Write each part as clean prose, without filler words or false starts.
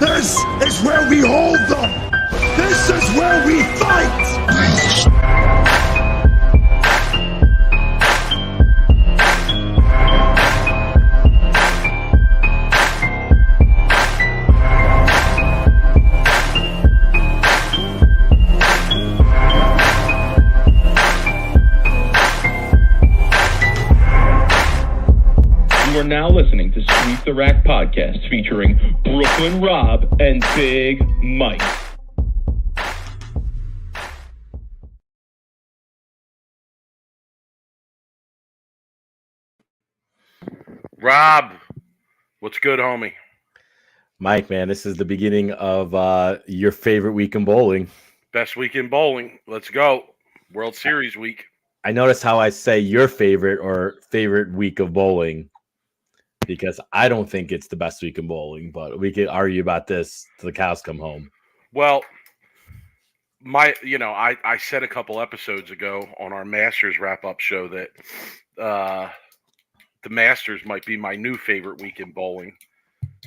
This is where we hold them! This is where we fight! You are now listening to Sweep the Rack podcast featuring Brooklyn Rob and Big Mike. Rob, what's good, homie? Mike, man, this is the beginning of your favorite week in bowling. Best week in bowling. Let's go. World Series week. I notice how I say your favorite or favorite week of bowling because I don't think it's the best week in bowling, but we could argue about this till the cows come home. Well, I said a couple episodes ago on our Masters wrap-up show that the Masters might be my new favorite week in bowling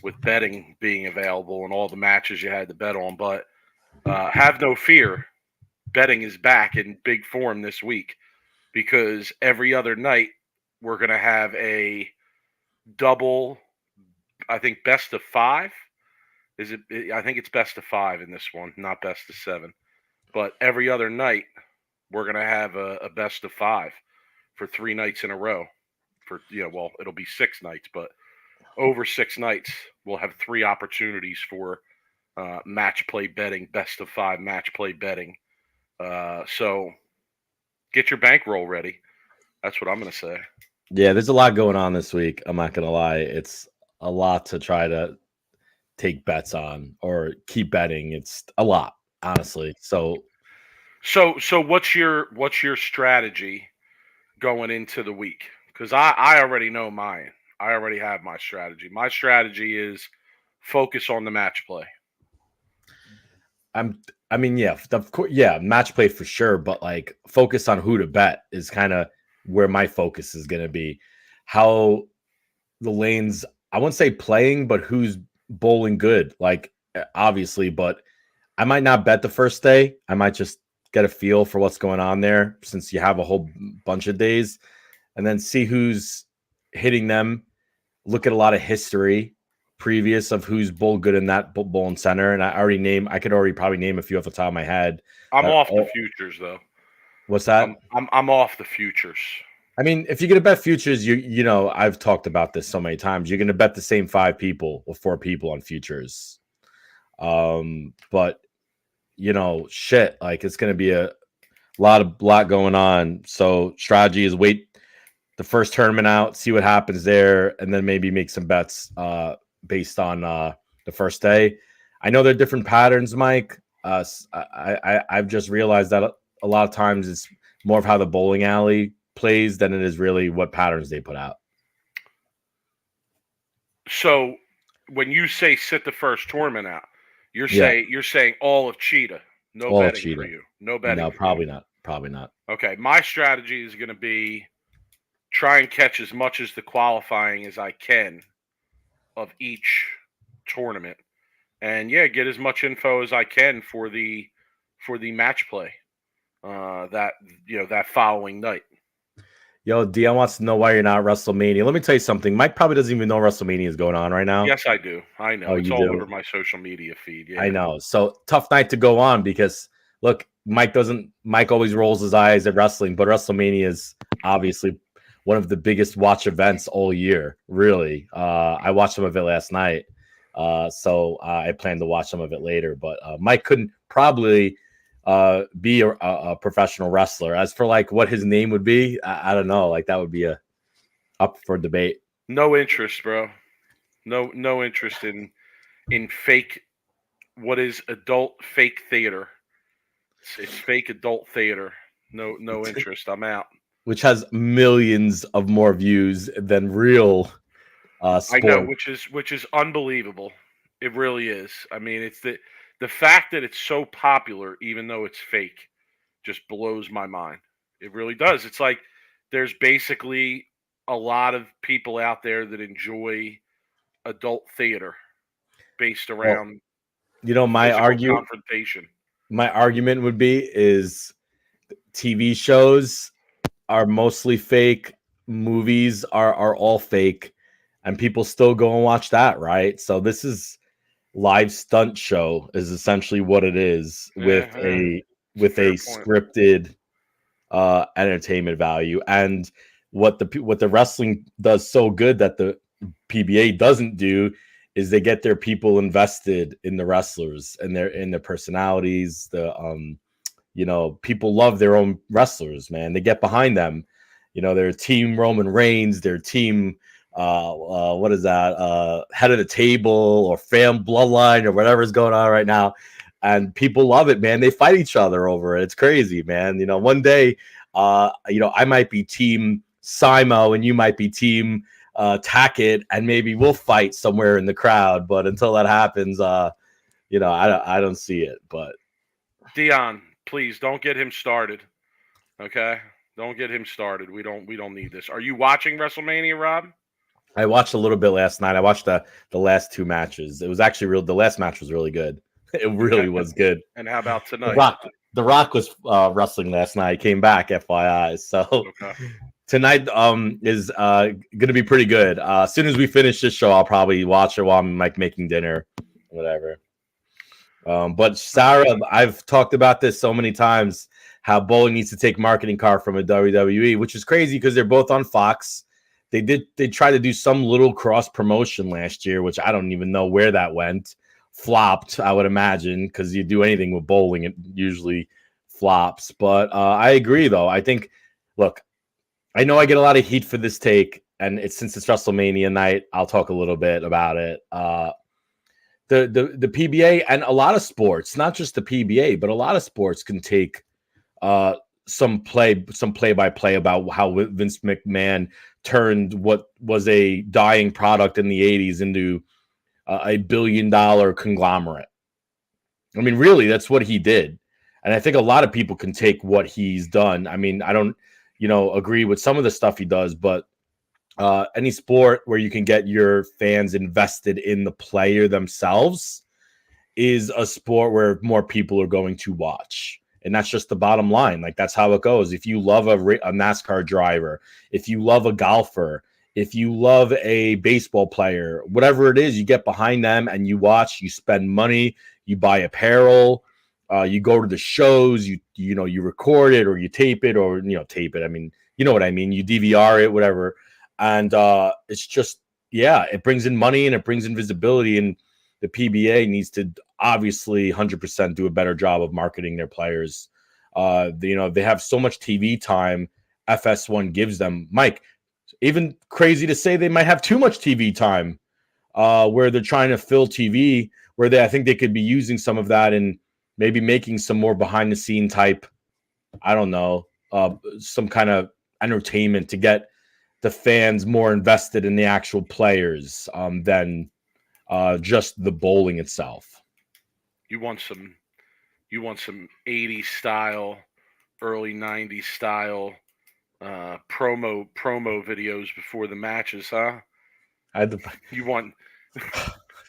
with betting being available and all the matches you had to bet on. But have no fear, betting is back in big form this week because every other night we're going to have a double, I think best of five. I think it's best of five in this one, not best of seven. But every other night we're going to have a best of five for 3 nights in a row. It'll be 6 nights, but over 6 nights we'll have 3 opportunities for match play betting, best of 5 match play betting. So get your bankroll ready. That's what I'm going to say. Yeah, there's a lot going on this week. I'm not going to lie. It's a lot to try to take bets on or keep betting. It's a lot, honestly. So what's your strategy going into the week? Because I already know mine. I already have my strategy. My strategy is focus on the match play. Of course, match play for sure, but like focus on who to bet is kind of where my focus is going to be. How the lanes, I wouldn't say playing, but who's bowling good, like obviously, but I might not bet the first day. I might just get a feel for what's going on there since you have a whole bunch of days and then see who's hitting them. Look at a lot of history previous of who's bowled good in that bowling center. And I could already probably name a few off the top of my head. I'm off the futures though. What's that? I'm off the futures. I mean, if you're going to bet futures, you know, I've talked about this so many times. You're going to bet the same 5 people or 4 people on futures. But you know, shit, like it's going to be a lot going on. So strategy is wait the first tournament out, see what happens there, and then maybe make some bets based on the first day. I know there are different patterns, Mike. I've just realized that a lot of times it's more of how the bowling alley plays than it is really what patterns they put out. So when you say sit the first tournament out, you're saying all of Cheetah, no all betting Cheetah. for you, no betting. No, probably not. Probably not. Okay, my strategy is going to be try and catch as much as the qualifying as I can of each tournament, and get as much info as I can for the match play that following night. Yo, Dion wants to know why you're not at WrestleMania. Let me tell you something. Mike probably doesn't even know WrestleMania is going on right now. Yes, I do. I know. It's all over my social media feed. Yeah. I know. So tough night to go on because look, Mike always rolls his eyes at wrestling, but WrestleMania is obviously one of the biggest watch events all year. Really. I watched some of it last night. So I plan to watch some of it later, but Mike couldn't probably be a professional wrestler. As for like what his name would be, I don't know. Like that would be up for debate. No interest, bro. No interest in fake. What is adult fake theater? It's fake adult theater. No interest. I'm out. Which has millions of more views than real sport. I know, which is unbelievable. It really is. I mean, it's the fact that it's so popular, even though it's fake, just blows my mind. It really does. It's like there's basically a lot of people out there that enjoy adult theater based around My confrontation. My argument would be is TV shows are mostly fake, movies are all fake, and people still go and watch that, right? So this is live stunt show is essentially what it is with a scripted entertainment value. And what the wrestling does so good that the PBA doesn't do is they get their people invested in the wrestlers and their personalities. People love their own wrestlers, man. They get behind them. Their team Roman Reigns, their team what is that? Head of the table or fam bloodline or whatever's going on right now. And people love it, man. They fight each other over it. It's crazy, man. One day, I might be team Simo and you might be team Tackett, and maybe we'll fight somewhere in the crowd. But until that happens, I don't see it. But Dion, please don't get him started. Okay, don't get him started. We don't need this. Are you watching WrestleMania, Rob? I watched a little bit last night. I watched the last two matches. It was actually real. The last match was really good. It really was good. And how about tonight? The Rock was wrestling last night. Came back, FYI. So tonight is going to be pretty good. As soon as we finish this show, I'll probably watch it while I'm making dinner, whatever. But Sarah, I've talked about this so many times. How Bowling needs to take marketing card from a WWE, which is crazy because they're both on Fox. They tried to do some little cross promotion last year, which I don't even know where that went. Flopped, I would imagine, because you do anything with bowling, it usually flops. But I agree, though. I think, look, I know I get a lot of heat for this take, and since it's WrestleMania night, I'll talk a little bit about it. The PBA and a lot of sports, not just the PBA, but a lot of sports can take some play-by-play about how Vince McMahon turned what was a dying product in the 80s into a $1 billion conglomerate. I mean, really, that's what he did. And I think a lot of people can take what he's done. I mean, I don't, agree with some of the stuff he does, but any sport where you can get your fans invested in the player themselves is a sport where more people are going to watch. And that's just the bottom line. Like, that's how it goes. If you love a NASCAR driver, if you love a golfer, if you love a baseball player, whatever it is, you get behind them and you watch, you spend money, you buy apparel, you go to the shows, you record it or you tape it or, tape it. I mean, you know what I mean? You DVR it, whatever. And it's just, it brings in money and it brings in visibility. And the PBA needs to obviously 100% do a better job of marketing their players. They have so much TV time FS1 gives them. Mike, even crazy to say they might have too much TV time where they're trying to fill TV, where I think they could be using some of that and maybe making some more behind the scene type, I don't know, some kind of entertainment to get the fans more invested in the actual players than just the bowling itself. You want some 80s style, early 90s style promo videos before the matches, huh? You want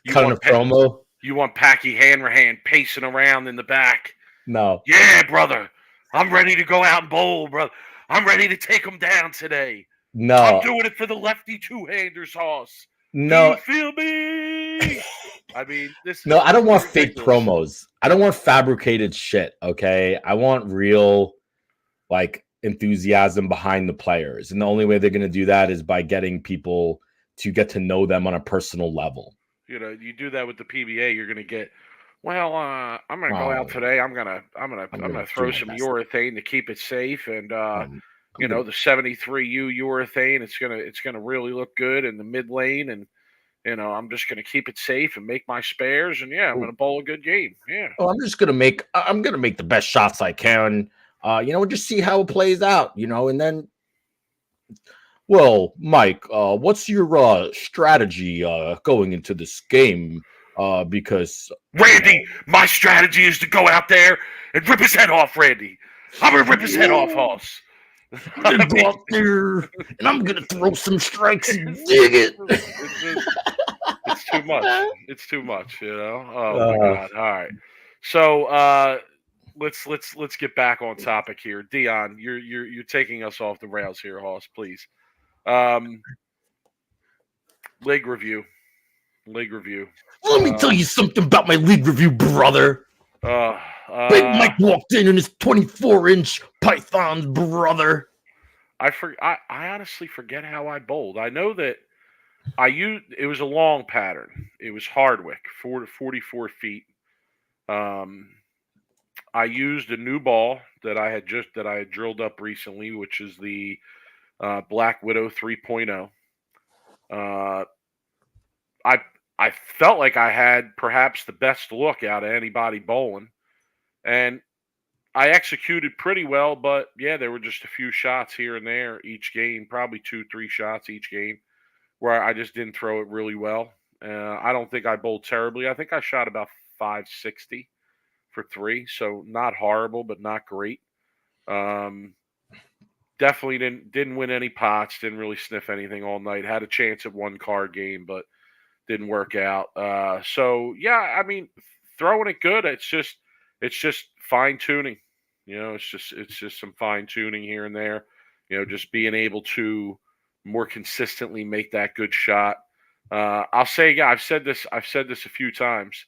promo. You want Packy Hanrahan pacing around in the back. No. Yeah, brother. I'm ready to go out and bowl, brother. I'm ready to take them down today. No. I'm doing it for the lefty two-handers, Hoss. No. Do you feel me? I mean, No, I don't want fake promos. I don't want fabricated shit, okay? I want real, enthusiasm behind the players. And the only way they're going to do that is by getting people to get to know them on a personal level. You do that with the PBA, you're going to get, I'm going to go out today. I'm going to throw some urethane to keep it safe. And, the 73U urethane, it's going to really look good in the mid lane. And, I'm just going to keep it safe and make my spares. And I'm going to bowl a good game. Yeah. Oh, I'm going to make the best shots I can. Just see how it plays out, and then, well, Mike, what's your strategy going into this game? Because Randy, my strategy is to go out there and rip his head off, Randy. I'm going to rip his head off, Hoss. I'm going to go out there and I'm going to throw some strikes and dig it. It's too much. It's too much, you know. Oh my God. All right. So let's get back on topic here. Dion, you're taking us off the rails here, Hoss, please. Um League review. League review. Let me tell you something about my league review, brother. Big Mike walked in his 24-inch pythons, brother. I honestly forget how I bowled. I know that it was a long pattern. It was Hardwick, 44 feet. I used a new ball that I had drilled up recently, which is the Black Widow 3.0. I I felt like I had perhaps the best look out of anybody bowling, and I executed pretty well. But yeah, there were just a few shots here and there each game, probably 2-3 shots each game, where I just didn't throw it really well. I don't think I bowled terribly. I think I shot about 560 for 3, so not horrible, but not great. Definitely didn't win any pots. Didn't really sniff anything all night. Had a chance at one card game, but didn't work out. So yeah, I mean, throwing it good. It's just fine tuning. You know, it's just some fine tuning here and there. You know, just being able to more consistently make that good shot. I'll say, yeah, I've said this a few times,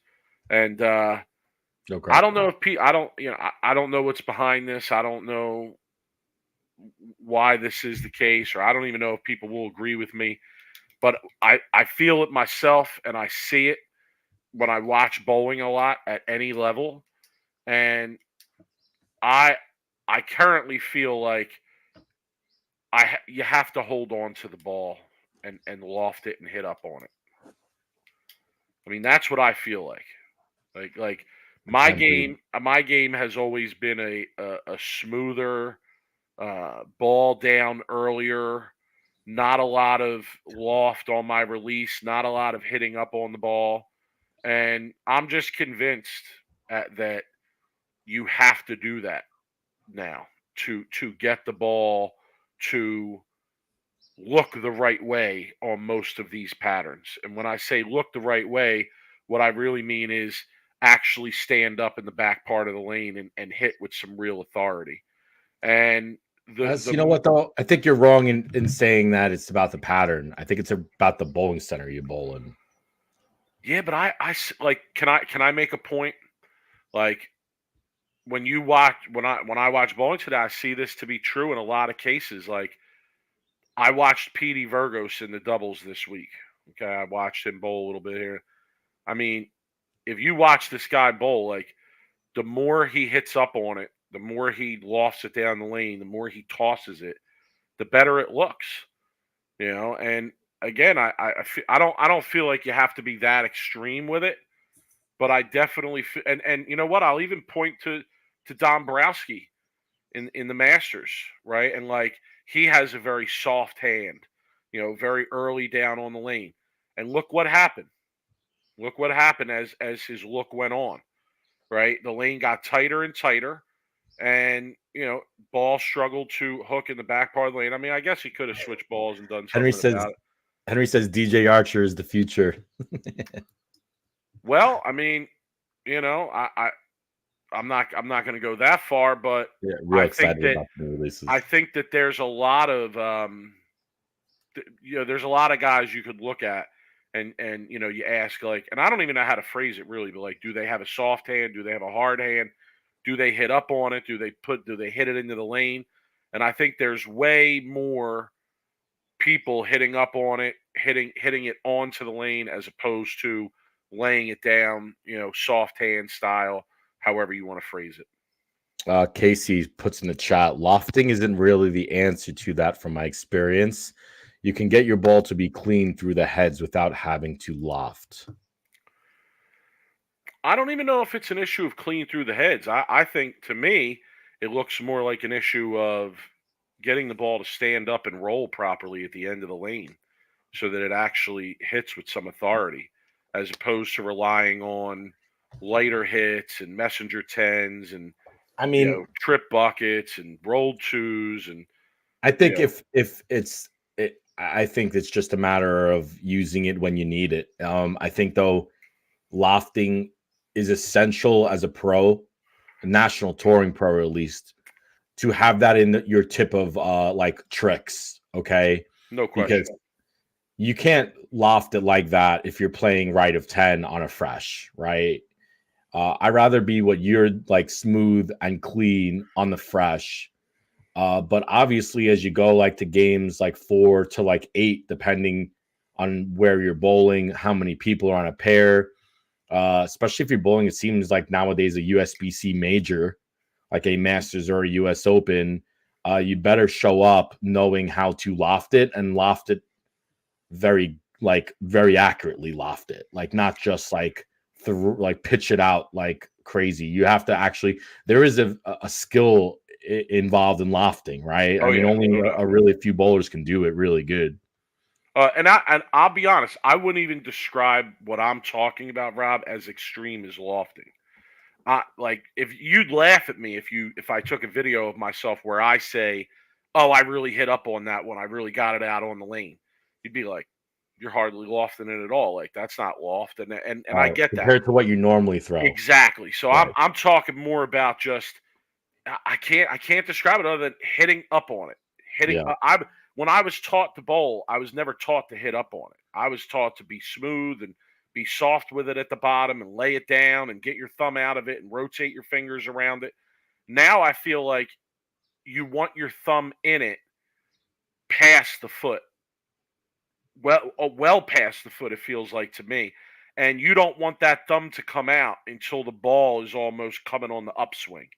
and Okay. I don't know if I don't know what's behind this. I don't know why this is the case, or I don't even know if people will agree with me. But I feel it myself, and I see it when I watch bowling a lot at any level, and I currently feel like you have to hold on to the ball and loft it and hit up on it. I mean, that's what I feel like. Like my game has always been a smoother ball down earlier, not a lot of loft on my release, not a lot of hitting up on the ball, and I'm just convinced that you have to do that now to get the ball to look the right way on most of these patterns. And when I say look the right way, what I really mean is actually stand up in the back part of the lane and hit with some real authority. And You know what though? I think you're wrong in saying that it's about the pattern. I think it's about the bowling center you bowl in. Yeah, but I like can I make a point? Like when I watch bowling today, I see this to be true in a lot of cases. Like I watched Petey Virgos in the doubles this week. Okay, I watched him bowl a little bit here. I mean, if you watch this guy bowl, like the more he hits up on it, the more he lofts it down the lane, the more he tosses it, the better it looks. You know, and again, I don't feel like you have to be that extreme with it, but I definitely and you know what? I'll even point to Dombrowski in the Masters, right? And like he has a very soft hand, you know, very early down on the lane. And look what happened. Look what happened as his look went on, right? The lane got tighter and tighter, and you know, ball struggled to hook in the back part of the lane. I mean, I guess he could have switched balls and done something about it. Henry says DJ Archer is the future. Well, I mean, you know, I'm not going to go that far, but Yeah, real excited about the new releases. I think that there's a lot of you know, there's a lot of guys you could look at and you know, you ask like, and I don't even know how to phrase it really, but like, do they have a soft hand? Do they have a hard hand? Do they hit up on it? Do they hit it into the lane? And I think there's way more people hitting up on it, hitting it onto the lane as opposed to laying it down, you know, soft hand style, however you want to phrase it. Casey puts in the chat, lofting isn't really the answer to that from my experience. You can get your ball to be clean through the heads without having to loft. I don't even know if it's an issue of clean through the heads. I think to me, it looks more like an issue of getting the ball to stand up and roll properly at the end of the lane so that it actually hits with some authority as opposed to relying on lighter hits and messenger 10s and I mean, you know, trip buckets and rolled twos and I think if it's I think it's just a matter of using it when you need it. I think though lofting is essential as a pro, a national touring pro at least, to have that in your tip of like tricks. Okay, No question. because you can't loft it like that if you're playing right of 10 on a fresh, right? I'd rather be what you're like smooth and clean on the fresh. But obviously, as you go like to games like 4 to like 8, depending on where you're bowling, how many people are on a pair, especially if you're bowling, it seems like nowadays a USBC major, like a Masters or a US Open, you better show up knowing how to loft it and loft it very accurately loft it, like not just like through like pitch it out like crazy. You have to actually, there is a skill involved in lofting, right? Oh, I mean, yeah, only no doubt. a really few bowlers can do it really good. And I'll be honest, I wouldn't even describe what I'm talking about, Rob, as extreme as lofting. Like if you'd laugh at me if I took a video of myself where I say, "Oh, I really hit up on that one. I really got it out on the lane." You'd be like, "You're hardly lofting it at all. Like that's not loft." And I get that Compared to what you normally throw. exactly. So Right. I'm talking more about just I can't describe it other than hitting up on it. Hitting Yeah. I When I was taught to bowl, I was never taught to hit up on it. I was taught to be smooth and be soft with it at the bottom and lay it down and get your thumb out of it and rotate your fingers around it. Now I feel like you want your thumb in it past the foot. Well past the foot it feels like to me. And you don't want that thumb to come out until the ball is almost coming on the upswing.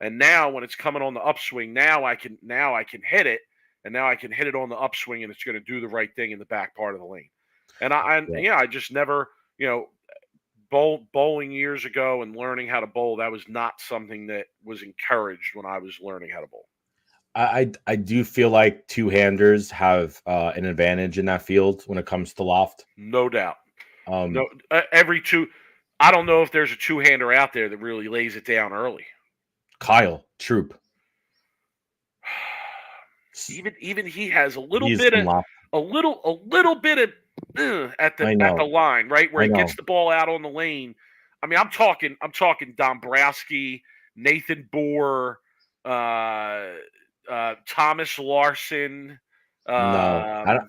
And now when it's coming on the upswing, now I can hit it, and now I can hit it on the upswing, and it's going to do the right thing in the back part of the lane. And Yeah. I just never, bowling years ago and learning how to bowl, that was not something that was encouraged when I was learning how to bowl. I do feel like two-handers have an advantage in that field when it comes to loft. No doubt. Um, No, every two. I don't know if there's a two-hander out there that really lays it down early. Kyle Troop. Even he has a little He's bit some of loft. a little bit of at I the know. line, right where I he know. gets the ball out on the lane. I mean, I'm talking Dombrowski, Nathan Bohr, Thomas Larson. No,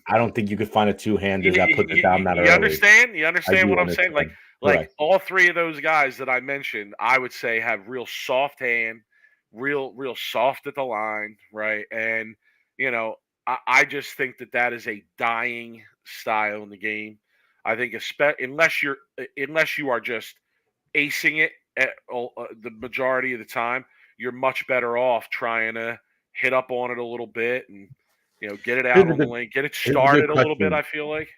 I don't think you could find a two-hander that puts it down that You early. understand? You I understand do what I'm saying? understand. Like Correct. all three of those guys that I mentioned, I would say have real soft hand, real soft at the line, right? And you know, I just think that is a dying style in the game. I think unless you are just acing it the majority of the time, you're much better off trying to hit up on it a little bit and get it out Here's a on the good lane, get it here's a good started a little bit. question. I feel like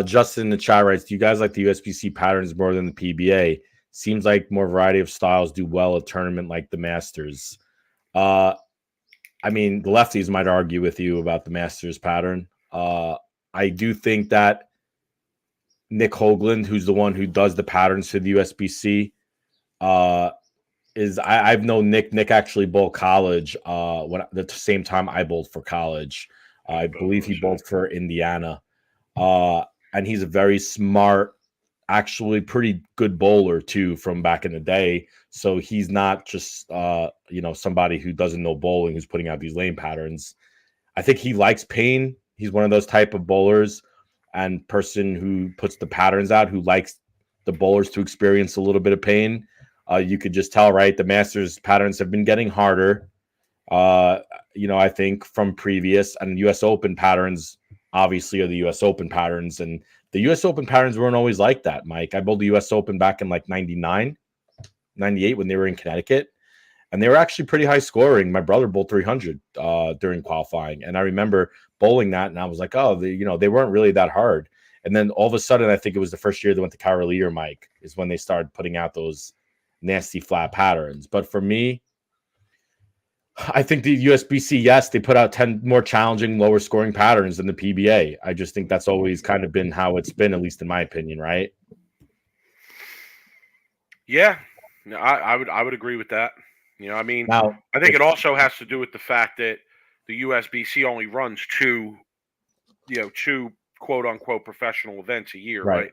Justin in the chat writes, "Do you guys like the USBC patterns more than the PBA? Seems like more variety of styles do well at tournament like the Masters." I mean, the lefties might argue with you about the Masters pattern. I do think that Nick Hoagland, who's the one who does the patterns for the USBC, I've known Nick. Nick actually bowled college when at the same time I bowled for college. I believe he bowled for Indiana. And he's a very smart, actually pretty good bowler too from back in the day. So he's not just somebody who doesn't know bowling who's putting out these lane patterns. I think he likes pain. He's one of those type of bowlers and person who puts the patterns out, who likes the bowlers to experience a little bit of pain. You could just tell, right? The Masters patterns have been getting harder. I think from previous and US Open patterns obviously are the US Open patterns, and the US Open patterns weren't always like that, Mike. I bowled the US Open back in like 99, 98 when they were in Connecticut, and they were actually pretty high scoring. My brother bowled 300 during qualifying, and I remember bowling that, and I was like, oh, they weren't really that hard. And then all of a sudden, I think it was the first year they went to Cavalier, Mike, is when they started putting out those nasty flat patterns. But for me, I think the USBC, yes, they put out 10 more challenging, lower scoring patterns than the PBA. I just think that's always kind of been how it's been, at least in my opinion, right? yeah, I would agree with that. I mean, Now, I think it also has to do with the fact that the USBC only runs two 2 quote unquote professional events a year, Right.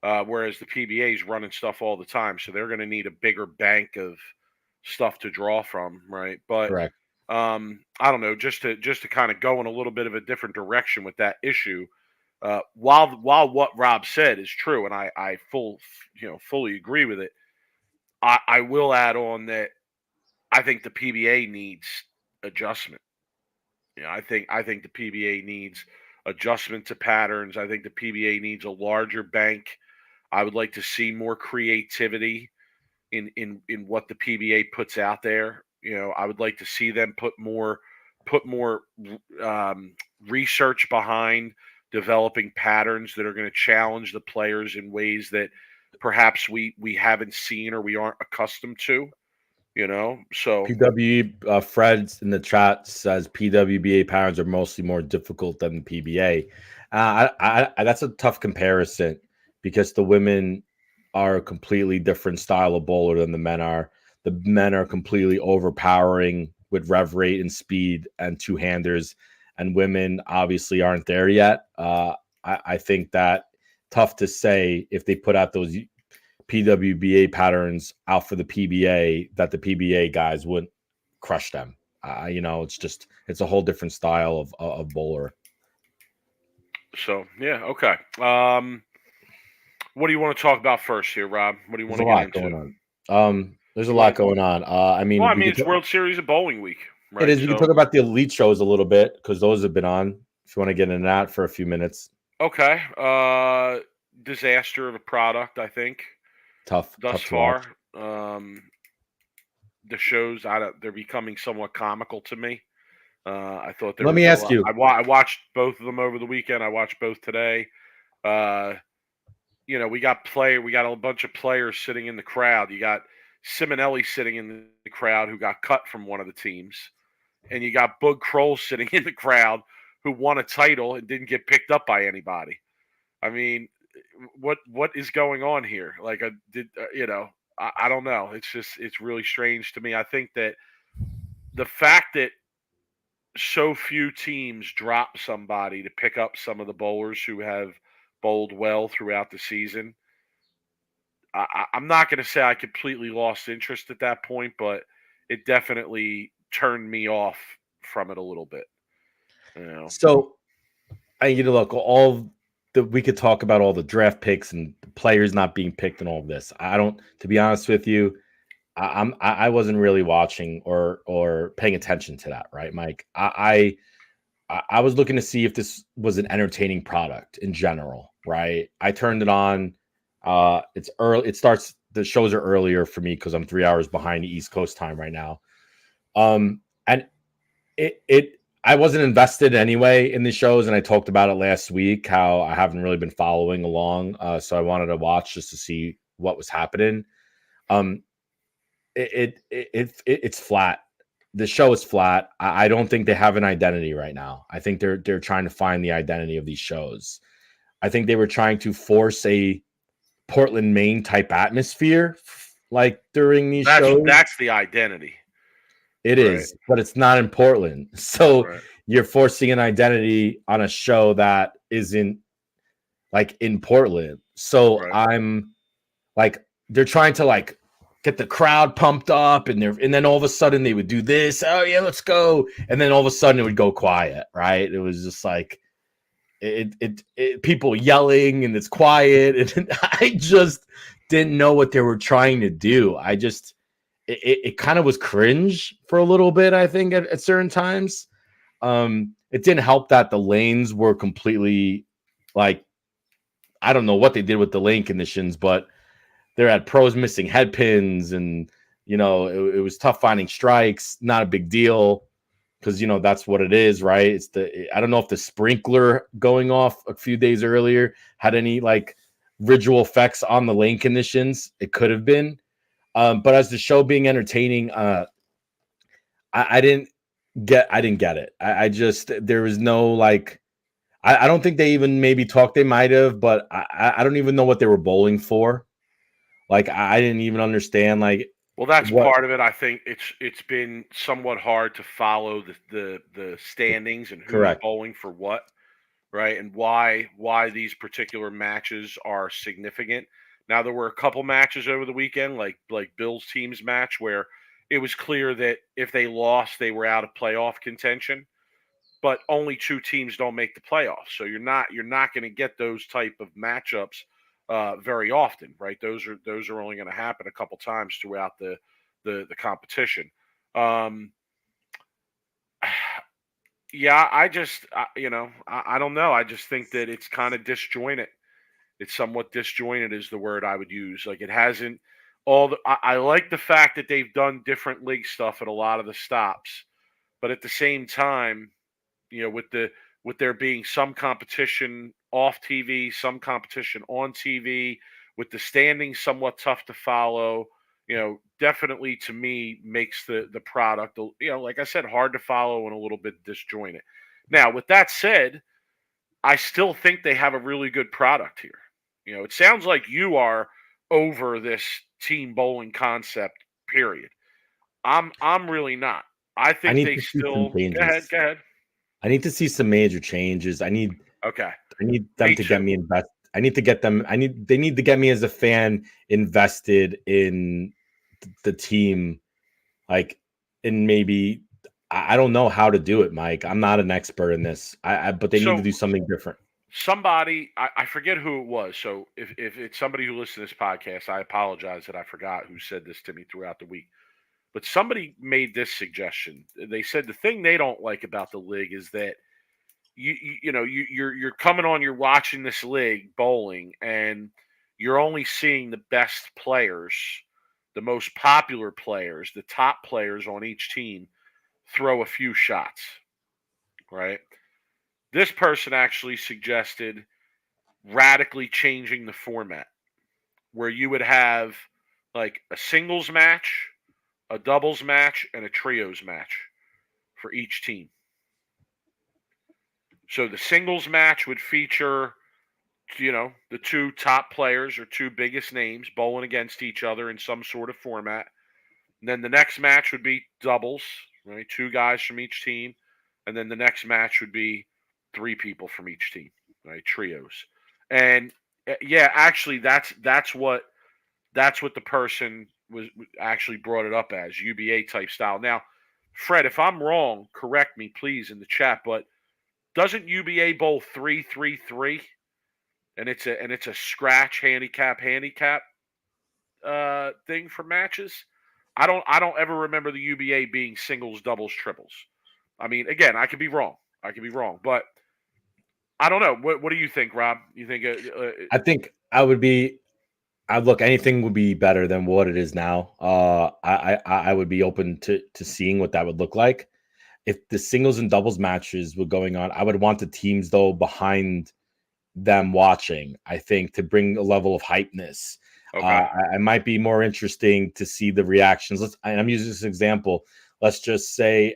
right? Whereas the PBA is running stuff all the time, so they're going to need a bigger bank of stuff to draw from, right? But Correct. I don't know, just to kind of go in a little bit of a different direction with that issue. While what Rob said is true, and I fully agree with it, I will add on that I think the PBA needs adjustment. I think the PBA needs adjustment to patterns. I think the PBA needs a larger bank. I would like to see more creativity in what the PBA puts out there. I would like to see them put more research behind developing patterns that are going to challenge the players in ways that perhaps we haven't seen or we aren't accustomed to. So PW Fred in the chat says PWBA patterns are mostly more difficult than the PBA. That's a tough comparison because the women are a completely different style of bowler than the men are. The men are completely overpowering with rev rate and speed and two handers, and women obviously aren't there yet. I think that tough to say if they put out those PWBA patterns out for the PBA that the PBA guys wouldn't crush them. It's a whole different style of bowler. so yeah, okay. What do you want to talk about first here, Rob? What do you want There's a to get lot into? going on. There's a You want lot to talk? going on. Well, I We mean, could it's World Series of Bowling Week, it right? is. We can So talk about the elite shows a little bit because those have been on. If you want to get into that for a few minutes, okay, disaster of a product, I think, thus tough to watch. far. The shows, they're becoming somewhat comical to me. I thought there Let was me a ask lot. you. I watched both of them over the weekend. I watched both today. Uh, we got a bunch of players sitting in the crowd. You got Simonelli sitting in the crowd who got cut from one of the teams, and you got Bug Kroll sitting in the crowd who won a title and didn't get picked up by anybody. I mean, what is going on here? Like, I don't know. It's really strange to me. I think that the fact that so few teams drop somebody to pick up some of the bowlers who have bowled well throughout the season. I'm not going to say I completely lost interest at that point, but it definitely turned me off from it a little bit. So, look, we could talk about all the draft picks and the players not being picked and all of this. I don't, to be honest with you, I wasn't really watching or paying attention to that, right, Mike? I was looking to see if this was an entertaining product in general, right? I turned it on. It's early. The shows are earlier for me because I'm 3 hours behind the East Coast time right now. And I wasn't invested anyway in the shows, and I talked about it last week how I haven't really been following along. So I wanted to watch just to see what was happening. It's flat. The show is flat. I don't think they have an identity right now. I think they're trying to find the identity of these shows. I think they were trying to force a Portland, Maine type atmosphere, like during these shows. That's the identity. It is, but it's not in Portland. So you're forcing an identity on a show that isn't like in Portland. So I'm like, they're trying to like get the crowd pumped up, and then all of a sudden they would do this. Oh yeah, let's go. And then all of a sudden it would go quiet, right? It was just like people yelling and it's quiet. And I just didn't know what they were trying to do. It kind of was cringe for a little bit, I think, at certain times. It didn't help that the lanes were completely like, I don't know what they did with the lane conditions, but there had pros missing head pins, and it was tough finding strikes. Not a big deal because that's what it is, right? I don't know if the sprinkler going off a few days earlier had any like visual effects on the lane conditions. It could have been. But as the show being entertaining, I didn't get it. I just, there was no like, I don't think they even maybe talked. They might have, but I don't even know what they were bowling for. Like I didn't even understand. Like, well, that's part of it. I think it's been somewhat hard to follow the standings and who's bowling for what. right? And why these particular matches are significant. Now there were a couple matches over the weekend, like Bill's team's match, where it was clear that if they lost, they were out of playoff contention. But only two teams don't make the playoffs, so you're not going to get those type of matchups very often, right? Those are only going to happen a couple times throughout the competition. Um, yeah, I don't know. I just think that it's kind of disjointed. It's somewhat disjointed is the word I would use. Like it hasn't all the. I like the fact that they've done different league stuff at a lot of the stops, but at the same time, with there being some competition off TV, some competition on TV, with the standings somewhat tough to follow, definitely to me makes the product, like I said, hard to follow and a little bit disjointed. Now, with that said, I still think they have a really good product here. It sounds like you are over this team bowling concept, period. I'm really not. I I think need they to see some still go ahead, changes. go ahead. I need to see some major changes. Okay. I need them Me to get too. me invest. I need to get them. They need to get me as a fan invested in the team. Like, and maybe I don't know how to do it, Mike. I'm not an expert in this. But they need to So do something different. somebody, I forget who it was. So if it's somebody who listens to this podcast, I apologize that I forgot who said this to me throughout the week. But somebody made this suggestion. They said the thing they don't like about the league is that you're coming on, you're watching this league bowling, and you're only seeing the best players, the most popular players, the top players on each team throw a few shots, right? This person actually suggested radically changing the format where you would have like a singles match, a doubles match, and a trios match for each team. So the singles match would feature, the two top players or two biggest names bowling against each other in some sort of format. And then the next match would be doubles, right? Two guys from each team. And then the next match would be three people from each team, right? Trios. And yeah, actually that's what the person was actually brought it up as UBA type style. Now, Fred, if I'm wrong, correct me please in the chat, but doesn't UBA bowl 3-3-3 and it's a scratch handicap thing for matches? I don't ever remember the UBA being singles, doubles, triples. I mean, again, I could be wrong. But I don't know. What do you think, Rob? You think I think I would be. I look, anything would be better than what it is now. I would be open to seeing what that would look like if the singles and doubles matches were going on. I would want the teams though behind them watching. I think to bring a level of hypeness. okay? I might be more interesting to see the reactions. I'm using this example. Let's just say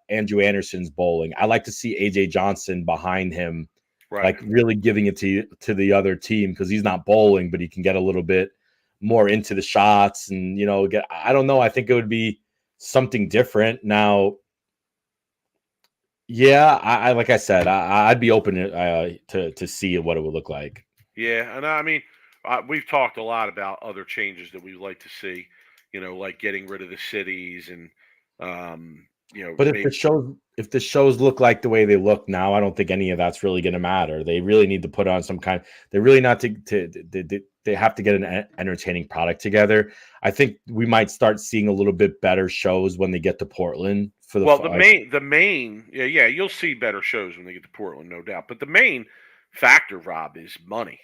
Andrew Anderson's bowling. I like to see AJ Johnson behind him, Right. like really giving it to the other team because he's not bowling, but he can get a little bit more into the shots and get. I don't know. I think it would be something different now. Yeah, I like I said, I'd be open to see what it would look like. Yeah, and I mean, we've talked a lot about other changes that we'd like to see. Like getting rid of the cities and But maybe. if the shows look like the way they look now, I don't think any of that's really going to matter. They really need to put on some kind. They really not they have to get an entertaining product together. I think we might start seeing a little bit better shows when they get to Portland for the Well, the main, yeah, you'll see better shows when they get to Portland, no doubt. But the main factor, Rob, is money,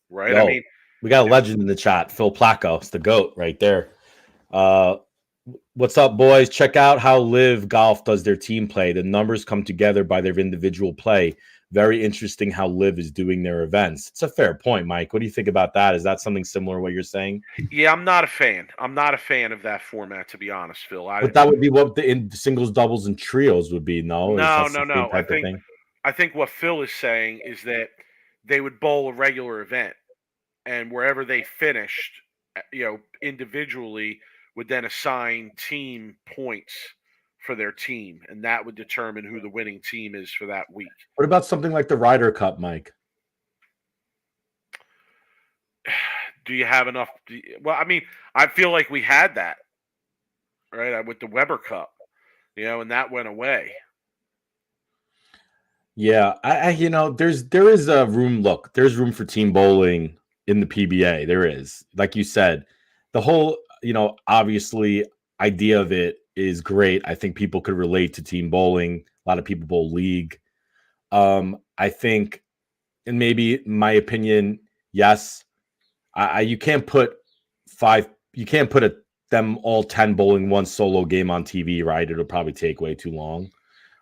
right? I Yo, mean, we got a if, legend in the chat, Phil Placco. It's the GOAT right there. Uh, what's up, boys? Check out how Live Golf does their team play. The numbers come together by their individual play. Very interesting how Live is doing their events. It's a fair point, Mike. What do you think about that? Is that something similar to what you're saying? yeah, I'm not a fan. I'm not a fan of that format, to be honest, Phil. But that would be what the in singles, doubles, and trios would be. No, is No, that the no, same no. I type of think thing? I think what Phil is saying is that they would bowl a regular event, and wherever they finished, individually would then assign team points for their team, and that would determine who the winning team is for that week. What about something like the Ryder Cup, Mike? Do you have enough? Well, I mean, I feel like we had that, right, with the Weber Cup, and that went away. Yeah, there is a room. Look, there's room for team bowling in the PBA. There is, like you said, the whole, obviously idea of it is great. I think people could relate to team bowling. A lot of people bowl league. I think, and maybe my opinion, yes, you can't put them all 10 bowling one solo game on TV, right? It'll probably take way too long.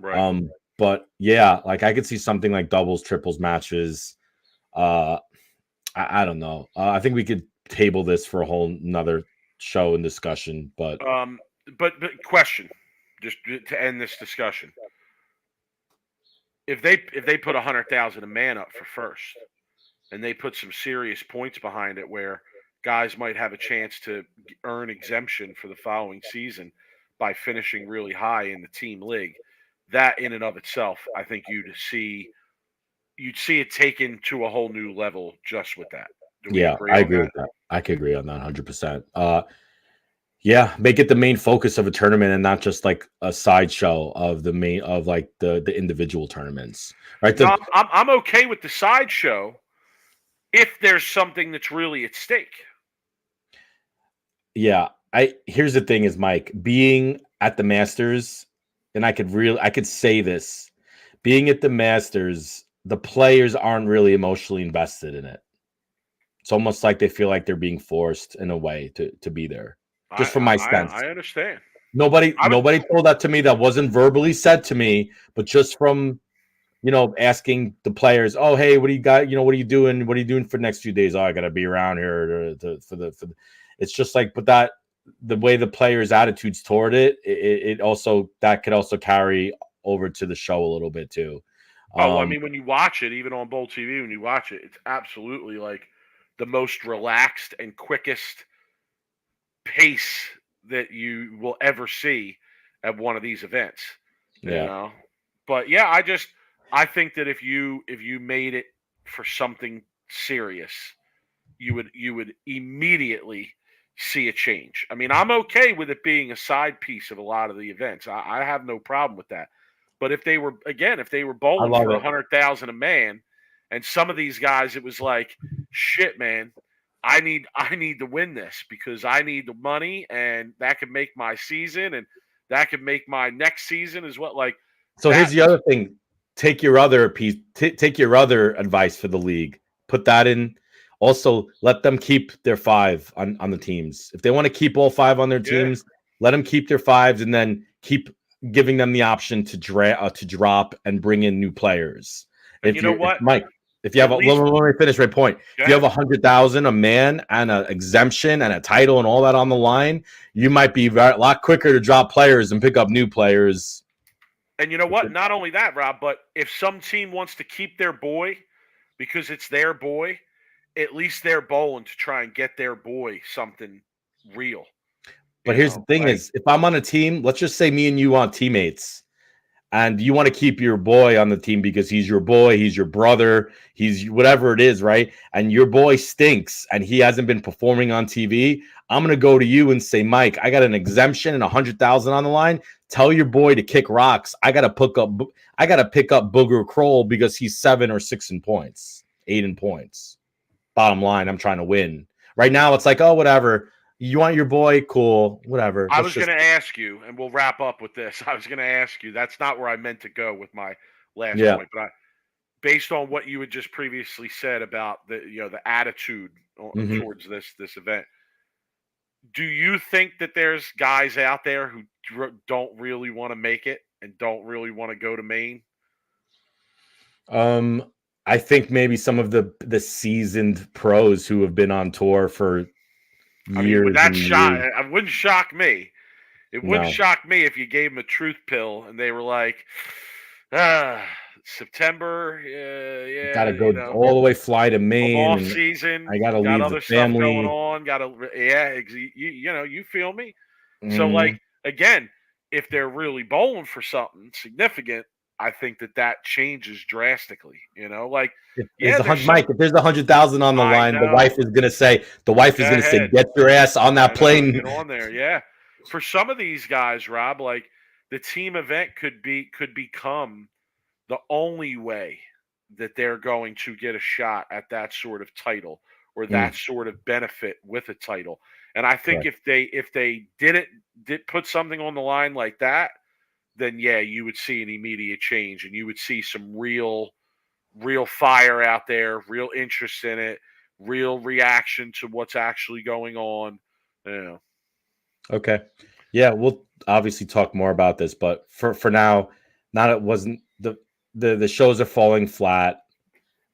Right. But yeah, like I could see something like doubles, triples matches. I don't know. I think we could table this for a whole nother show and discussion. But question, just to end this discussion: if they put 100,000 a man up for first, and they put some serious points behind it, where guys might have a chance to earn exemption for the following season by finishing really high in the team league. That in and of itself, I think you'd see it taken to a whole new level just with that. Yeah, I agree with that. I could agree on that 100%. Yeah, make it the main focus of a tournament and not just like a sideshow of the main of like the individual tournaments. Right. No, I'm okay with the sideshow if there's something that's really at stake. Yeah, here's the thing is, Mike, being at the Masters, and I could say this, being at the Masters, the players aren't really emotionally invested in it. It's almost like they feel like they're being forced in a way to be there. Just from my sense. I understand. Nobody told that to me. That wasn't verbally said to me, but just from, asking the players, oh, hey, what do you got? What are you doing? What are you doing for the next few days? Oh, I got to be around here for the. It's just like, but that the way the players' attitudes toward it also that could also carry over to the show a little bit too. I mean, when you watch it, even on Bowl TV, when you watch it, it's absolutely like the most relaxed and quickest pace that you will ever see at one of these events. Yeah. But yeah, I think that if you made it for something serious, you would immediately see a change. I mean, I'm okay with it being a side piece of a lot of the events. I have no problem with that. But if they were bowling for 100,000 a man, and some of these guys, it was like, shit, man, I need to win this because I need the money, and that could make my season, and that could make my next season as well. Like, so here's the other thing: take your other piece, take your other advice for the league, put that in. Also, let them keep their 5 on the teams. If they want to keep all 5 on their teams, let them keep their 5s, and then keep giving them the option to drop and bring in new players. And what, Mike? If you have let me finish my point. If you have 100,000 a man and an exemption and a title and all that on the line, you might be a lot quicker to drop players and pick up new players. And you know what? Not only that, Rob, but if some team wants to keep their boy because it's their boy, at least they're bowling to try and get their boy something real. But here's the thing is, if I'm on a team, let's just say me and you are teammates, and you want to keep your boy on the team because he's your boy, he's your brother, he's whatever it is, right? And your boy stinks and he hasn't been performing on TV. I'm going to go to you and say, Mike, I got an exemption and 100,000 on the line. Tell your boy to kick rocks. I got to pick up Booger Kroll because he's 7 or 6 in points, 8 in points. Bottom line, I'm trying to win. Right now, it's like, oh, whatever. You want your boy? Cool. Whatever. I was going to ask you, and we'll wrap up with this. I was going to ask you. That's not where I meant to go with my last point. But based on what you had just previously said about the attitude towards this event, do you think that there's guys out there who don't really want to make it and don't really want to go to Maine? I think maybe some of the seasoned pros who have been on tour for years. It wouldn't shock me. It wouldn't shock me if you gave them a truth pill and they were like, September, gotta go all the way, fly to Maine. Off season. I gotta leave other the family. stuff going on. You feel me? So like, again, if they're really bowling for something significant, I think that changes drastically. Like, If there's yeah, a there's hundred, some. Mike, if there's 100,000 on the I line, know. the wife is Go gonna say, ahead. get your ass on that I know. plane. Get on there. Yeah. For some of these guys, Rob, like the team event could become the only way that they're going to get a shot at that sort of title or that Mm, sort of benefit with a title. And I think correct. if they did put something on the line like that, then yeah, you would see an immediate change and you would see some real fire out there, real interest in it, real reaction to what's actually going on. Yeah. Okay. Yeah, we'll obviously talk more about this, but for now, not it wasn't the shows are falling flat.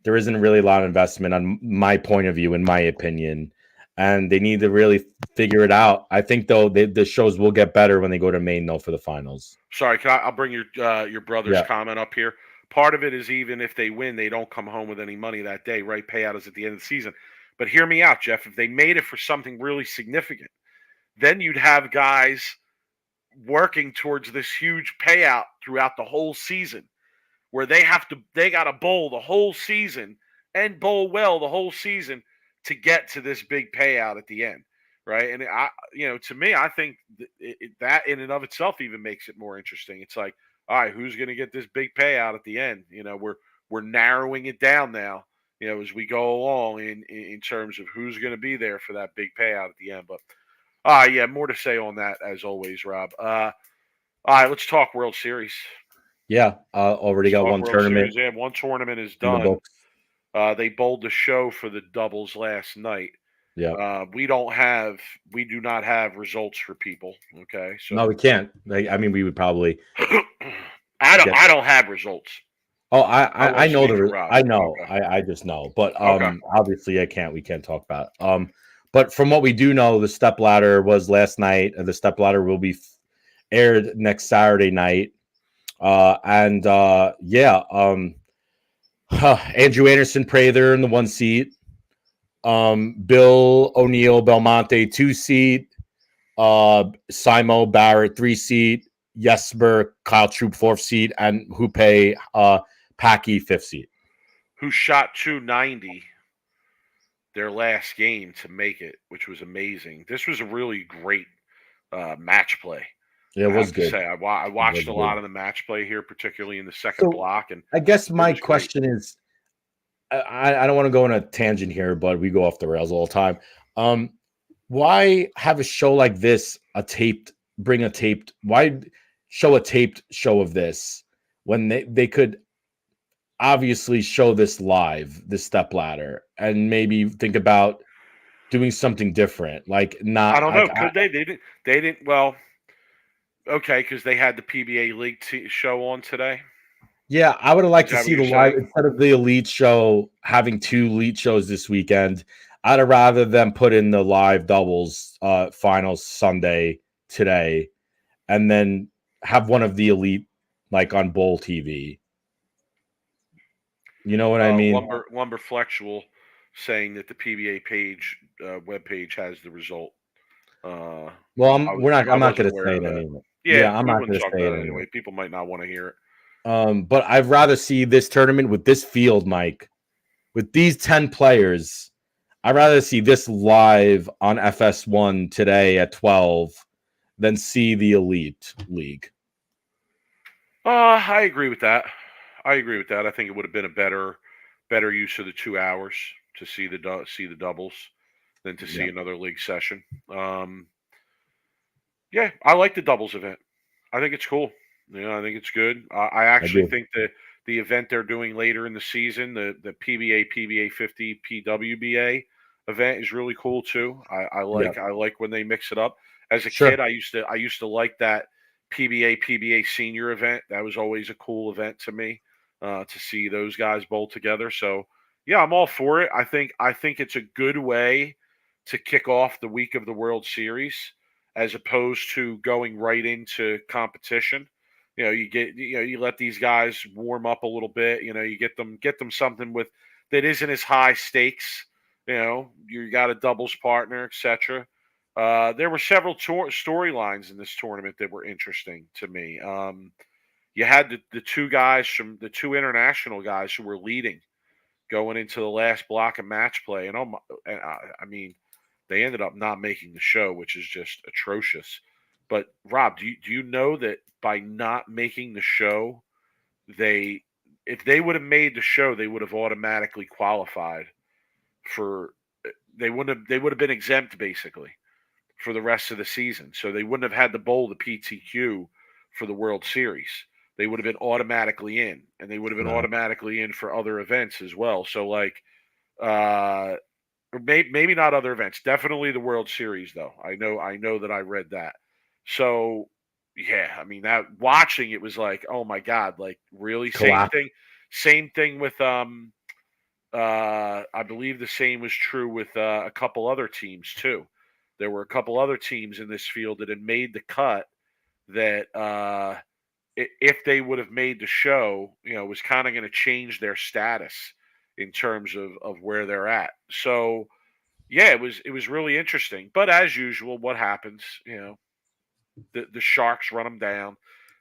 There isn't really a lot of investment on my point of view, in my opinion, and they need to really figure it out. I think though the shows will get better when they go to Maine though for the finals. Sorry, I'll bring your brother's Yeah. comment up here. Part of it is even if they win, they don't come home with any money that day, right? Payout is at the end of the season. But hear me out, Jeff. If they made it for something really significant, then you'd have guys working towards this huge payout throughout the whole season, where they got to bowl the whole season and bowl well the whole season to get to this big payout at the end, right? And to me, I think that in and of itself even makes it more interesting. It's like, all right, who's going to get this big payout at the end? We're narrowing it down now, as we go along in terms of who's going to be there for that big payout at the end. But yeah, more to say on that as always, Rob. All right, let's talk World Series. Yeah, already got Talk one World tournament Series. Yeah, one tournament is in the done. books. They bowled the show for the doubles last night. Yeah. We do not have results for people. Okay, No, so we can't. I mean, we would probably get. I don't have results. Oh, I I won't know speak for Rob. I know. Okay. I just know. But Okay. obviously we can't talk about it. But from what we do know, the stepladder was last night. The stepladder will be aired next Saturday night. Yeah, Andrew Anderson Prather in the 1 seat. Bill O'Neill Belmonte 2 seat. Simo Barrett 3 seat. Jesper Kyle Troop 4th seat, and Hoope Packy 5th seat. Who shot 290 their last game to make it, which was amazing. This was a really great match play. Yeah, it I was have to good. say, I watched a lot of the match play here, particularly in the second block. And I guess my was great. question is, I don't want to go on a tangent here, but we go off the rails all the time. Why have a show like this, why show a taped show of this when they could obviously show this live, this stepladder, and maybe think about doing something different? Like, not, I don't know. Could they? They didn't. Well, okay, because they had the PBA League show on today. Yeah, I would have liked Is to that see what the you're live saying? instead of the elite show having 2 elite shows this weekend. I'd have rather them put in the live doubles finals Sunday today, and then have one of the elite like on Bowl TV. You know what I mean? Lumber Flexual saying that the PBA page web page has the result. Well, I I'm not wasn't going to aware say of it that. anymore. Yeah, Yeah, I'm we not wouldn't going to talk say it about it anymore. anyway. People might not want to hear it. But I'd rather see this tournament with this field, Mike, with these 10 players. I'd rather see this live on FS1 today at 12 than see the Elite League. I agree with that. I think it would have been a better use of the 2 hours to see the doubles than to see another league session. Yeah, I like the doubles event. I think it's cool. I think it's good. I actually think that the event they're doing later in the season, the PBA 50 PWBA event is really cool too. I like when they mix it up. As a kid, I used to like that PBA senior event. That was always a cool event to me to see those guys bowl together. So yeah, I'm all for it. I think it's a good way to kick off the week of the World Series as opposed to going right into competition. You let these guys warm up a little bit. You get them something that isn't as high stakes. You got a doubles partner, etc. There were several storylines in this tournament that were interesting to me. You had the two guys from the two international guys who were leading going into the last block of match play, and I mean, they ended up not making the show, which is just atrocious. But Rob, do you know that by not making the show, if they would have made the show, they would have automatically qualified for they would have been exempt basically for the rest of the season. So they wouldn't have had to bowl the PTQ for the World Series. They would have been automatically in, and they would have been automatically in for other events as well. So like, maybe not other events. Definitely the World Series, though. I know that I read that. So yeah, I mean that watching it was like, oh my god, like really same thing with I believe the same was true with a couple other teams too. There were a couple other teams in this field that had made the cut that if they would have made the show, was kind of going to change their status in terms of where they're at. So yeah, it was really interesting. But as usual, what happens? The Sharks run them down.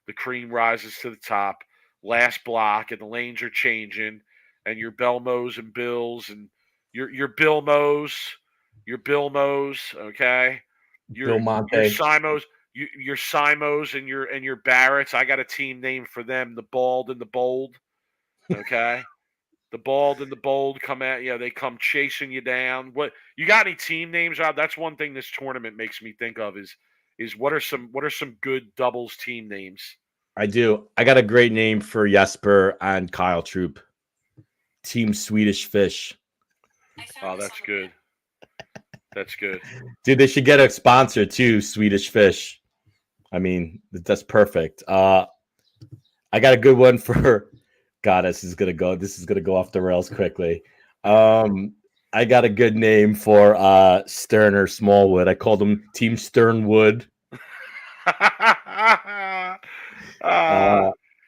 The cream rises to the top. Last block, and the lanes are changing. And your Belmos and Bills and your Bilmos, okay, Bill Monte, your Simos, your Simos and your Barretts. I got a team name for them: the Bald and the Bold. Okay, the Bald and the Bold come at you. They come chasing you down. What you got? Any team names, Rob? That's one thing this tournament makes me think of is what are some good doubles team names? I do. I got a great name for Jesper and Kyle Troop. Team Swedish Fish. Oh, that's good. That's good. Dude, they should get a sponsor too, Swedish Fish. I mean, that's perfect. I got a good one for God, this is gonna go off the rails quickly. I got a good name for Sterner Smallwood. I called him Team Sternwood.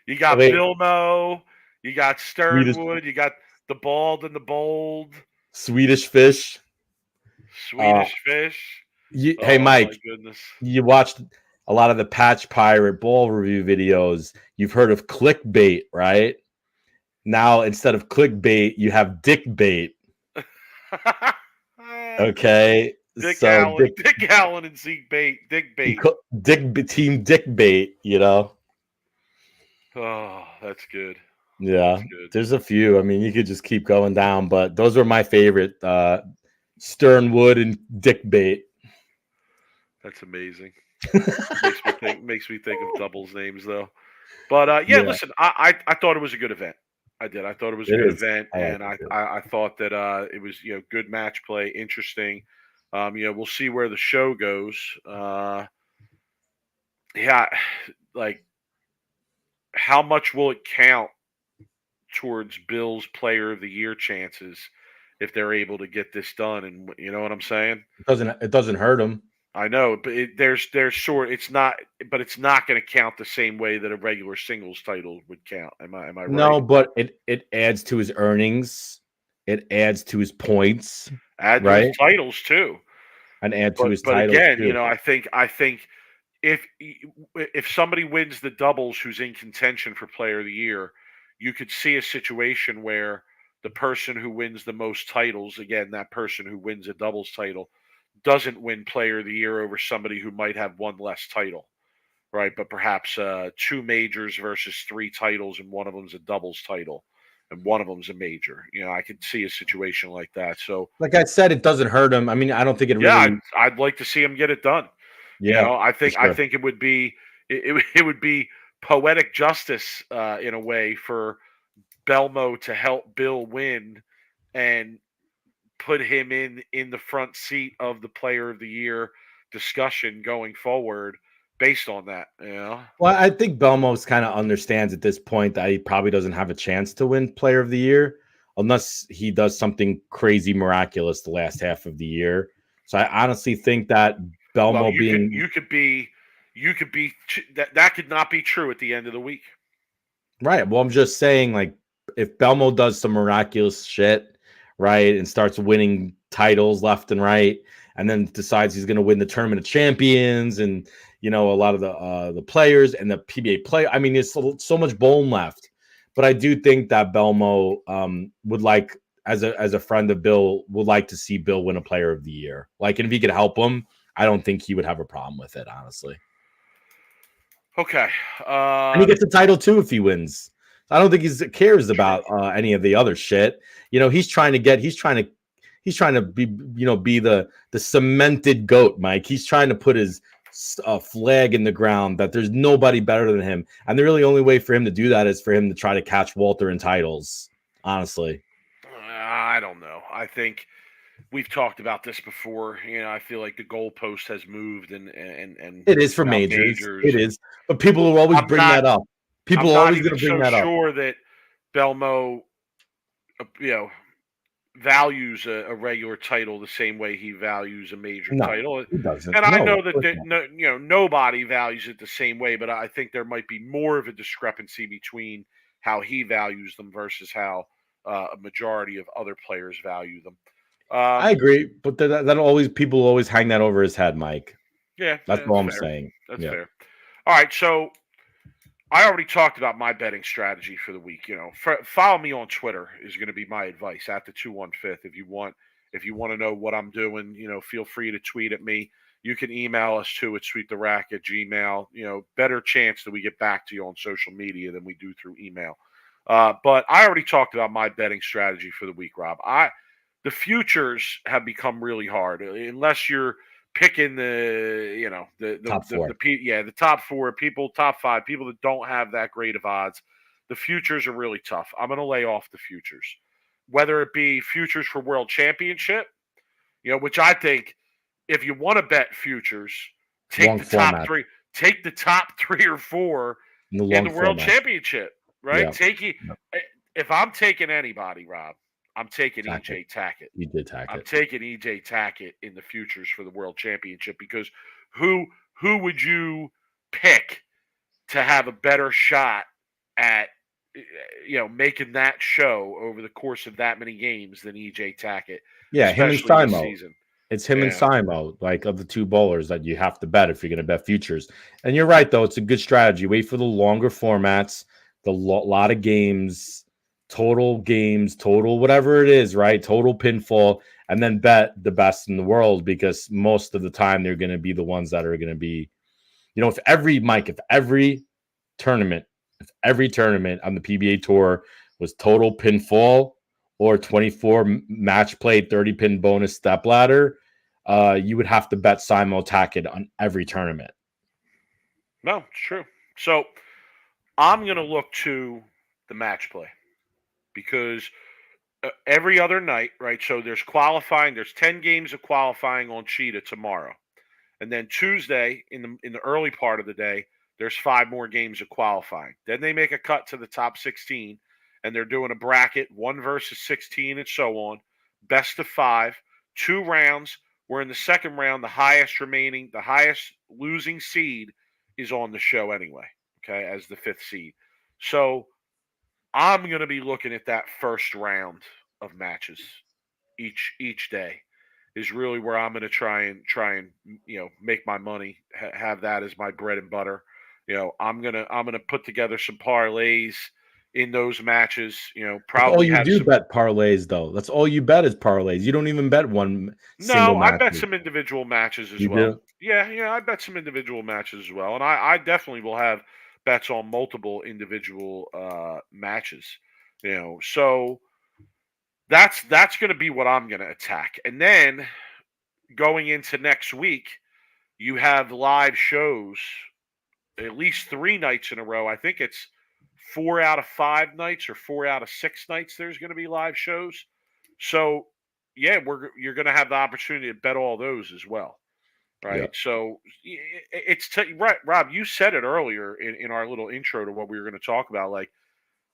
You got Bilmo, you got Sternwood, you got the Bald and the Bold. Swedish Fish. Fish. Hey, Mike, you watched a lot of the Patch Pirate Ball review videos. You've heard of clickbait, right? Now, instead of clickbait, you have dickbait. Okay. Dick Allen and Zeke Bait. Team Dickbait, Oh, that's good. Yeah. That's good. There's a few. I mean, you could just keep going down, but those were my favorite. Sternwood and Dickbait. That's amazing. makes me think of doubles names though. But listen, I thought it was a good event. I did. I thought it was a good event, and I thought that it was good match play, interesting. We'll see where the show goes. Like how much will it count towards Bill's Player of the Year chances if they're able to get this done? And you know what I'm saying? It doesn't hurt them. I know, but it's not going to count the same way that a regular singles title would count. Am I right? No, but it adds to his earnings. It adds to his points. Add to his titles too. And add to his titles. But again, too. I think if somebody wins the doubles who's in contention for Player of the Year, you could see a situation where the person who wins the most titles, again, that person who wins a doubles title, doesn't win Player of the Year over somebody who might have one less title, right? But perhaps 2 majors versus 3 titles, and one of them's a doubles title, and one of them's a major. I could see a situation like that. So, like I said, it doesn't hurt him. I mean, I don't think it really. Yeah, I'd like to see him get it done. Yeah, I think it would be it would be poetic justice in a way for Belmo to help Bill win and put him in the front seat of the Player of the Year discussion going forward based on that. Well, I think Belmos kind of understands at this point that he probably doesn't have a chance to win Player of the Year unless he does something crazy miraculous the last half of the year. So I honestly think that Belmo you could be that could not be true at the end of the week. Right. Well, I'm just saying, like, if Belmo does some miraculous shit, right, and starts winning titles left and right, and then decides he's going to win the Tournament of Champions, and a lot of the players and the PBA play. I mean, there's so much bone left, but I do think that Belmo would like, as a friend of Bill, would like to see Bill win a Player of the Year. Like, and if he could help him, I don't think he would have a problem with it, honestly. Okay. And he gets a title too if he wins. I don't think he cares about any of the other shit. He's trying to be, be the cemented GOAT, Mike. He's trying to put his flag in the ground that there's nobody better than him. And the really only way for him to do that is for him to try to catch Walter in titles, honestly. I don't know. I think we've talked about this before. I feel like the goalpost has moved, and it is for majors. It is, but people will always bring that up. People are always going to bring that up. I'm not sure that Belmo, values a regular title the same way he values a major title. He doesn't. And I know that nobody values it the same way, but I think there might be more of a discrepancy between how he values them versus how a majority of other players value them. I agree, but people always hang that over his head, Mike. Yeah, that's all I'm saying. That's fair. All right, so I already talked about my betting strategy for the week. Follow me on Twitter is going to be my advice at the 215. If you want to know what I'm doing, feel free to tweet at me. You can email us too at sweettherack@gmail. Better chance that we get back to you on social media than we do through email. But I already talked about my betting strategy for the week, Rob. The futures have become really hard unless you're picking the top four. The top four people, top five people that don't have that great of odds. The futures are really tough. I'm going to lay off the futures, whether it be futures for World Championship, which I think if you want to bet futures, take the top three or four in the World Championship, right? Yeah. If I'm taking anybody, Rob, I'm taking EJ Tackett. I'm taking EJ Tackett in the futures for the World Championship because who would you pick to have a better shot at making that show over the course of that many games than EJ Tackett? Yeah, him and Simo. It's him and Simo, like of the two bowlers that you have to bet if you're going to bet futures. And you're right, though. It's a good strategy. Wait for the longer formats, the lot of games. Total games, total whatever it is, right? Total pinfall, and then bet the best in the world because most of the time they're going to be the ones that are going to be, if every tournament on the PBA tour was total pinfall or 24 match play 30 pin bonus step ladder, you would have to bet Simo Tackett on every tournament. No, it's true. So I'm going to look to the match play. Because every other night, right? So there's qualifying. There's 10 games of qualifying on Cheetah tomorrow, and then Tuesday in the early part of the day, there's 5 more games of qualifying. Then they make a cut to the top 16, and they're doing a bracket 1 versus 16 and so on, best of 5, 2 rounds. Where in the second round, the highest losing seed is on the show anyway. Okay, as the 5th seed. So I'm going to be looking at that first round of matches each day is really where I'm going to try and make my money, have that as my bread and butter. I'm going to put together some parlays in those matches. Probably That's all you do bet parlays though. That's all you bet is parlays. You don't even bet one single match. I bet some individual matches as well. Do? Yeah, I bet some individual matches as well. And I definitely will have bets on multiple individual matches, so that's going to be what I'm going to attack. And then going into next week, you have live shows at least 3 nights in a row. I think it's 4 out of 5 nights or 4 out of 6 nights. There's going to be live shows. So yeah, you're going to have the opportunity to bet all those as well. Right. Yep. So it's right, Rob, you said it earlier in our little intro to what we were going to talk about. Like,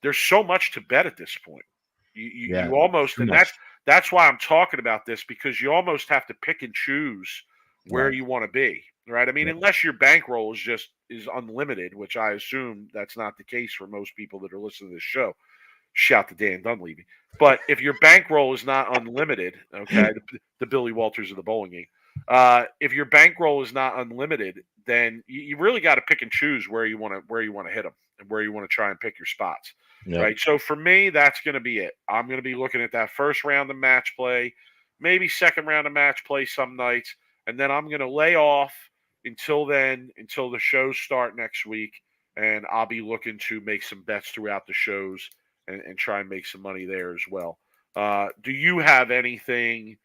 there's so much to bet at this point. You almost, and that's why I'm talking about this, because you almost have to pick and choose where you want to be. Right. I mean, unless your bankroll is unlimited, which I assume that's not the case for most people that are listening to this show. Shout to Dan Dunleavy. But if your bankroll is not unlimited, okay, the Billy Walters of the bowling game. If your bankroll is not unlimited, then you really got to pick and choose where you want to hit them and where you want to try and pick your spots. Yep. Right. So for me, that's going to be it. I'm going to be looking at that first round of match play, maybe second round of match play some nights, and then I'm going to lay off until the shows start next week, and I'll be looking to make some bets throughout the shows and try and make some money there as well. Do you have anything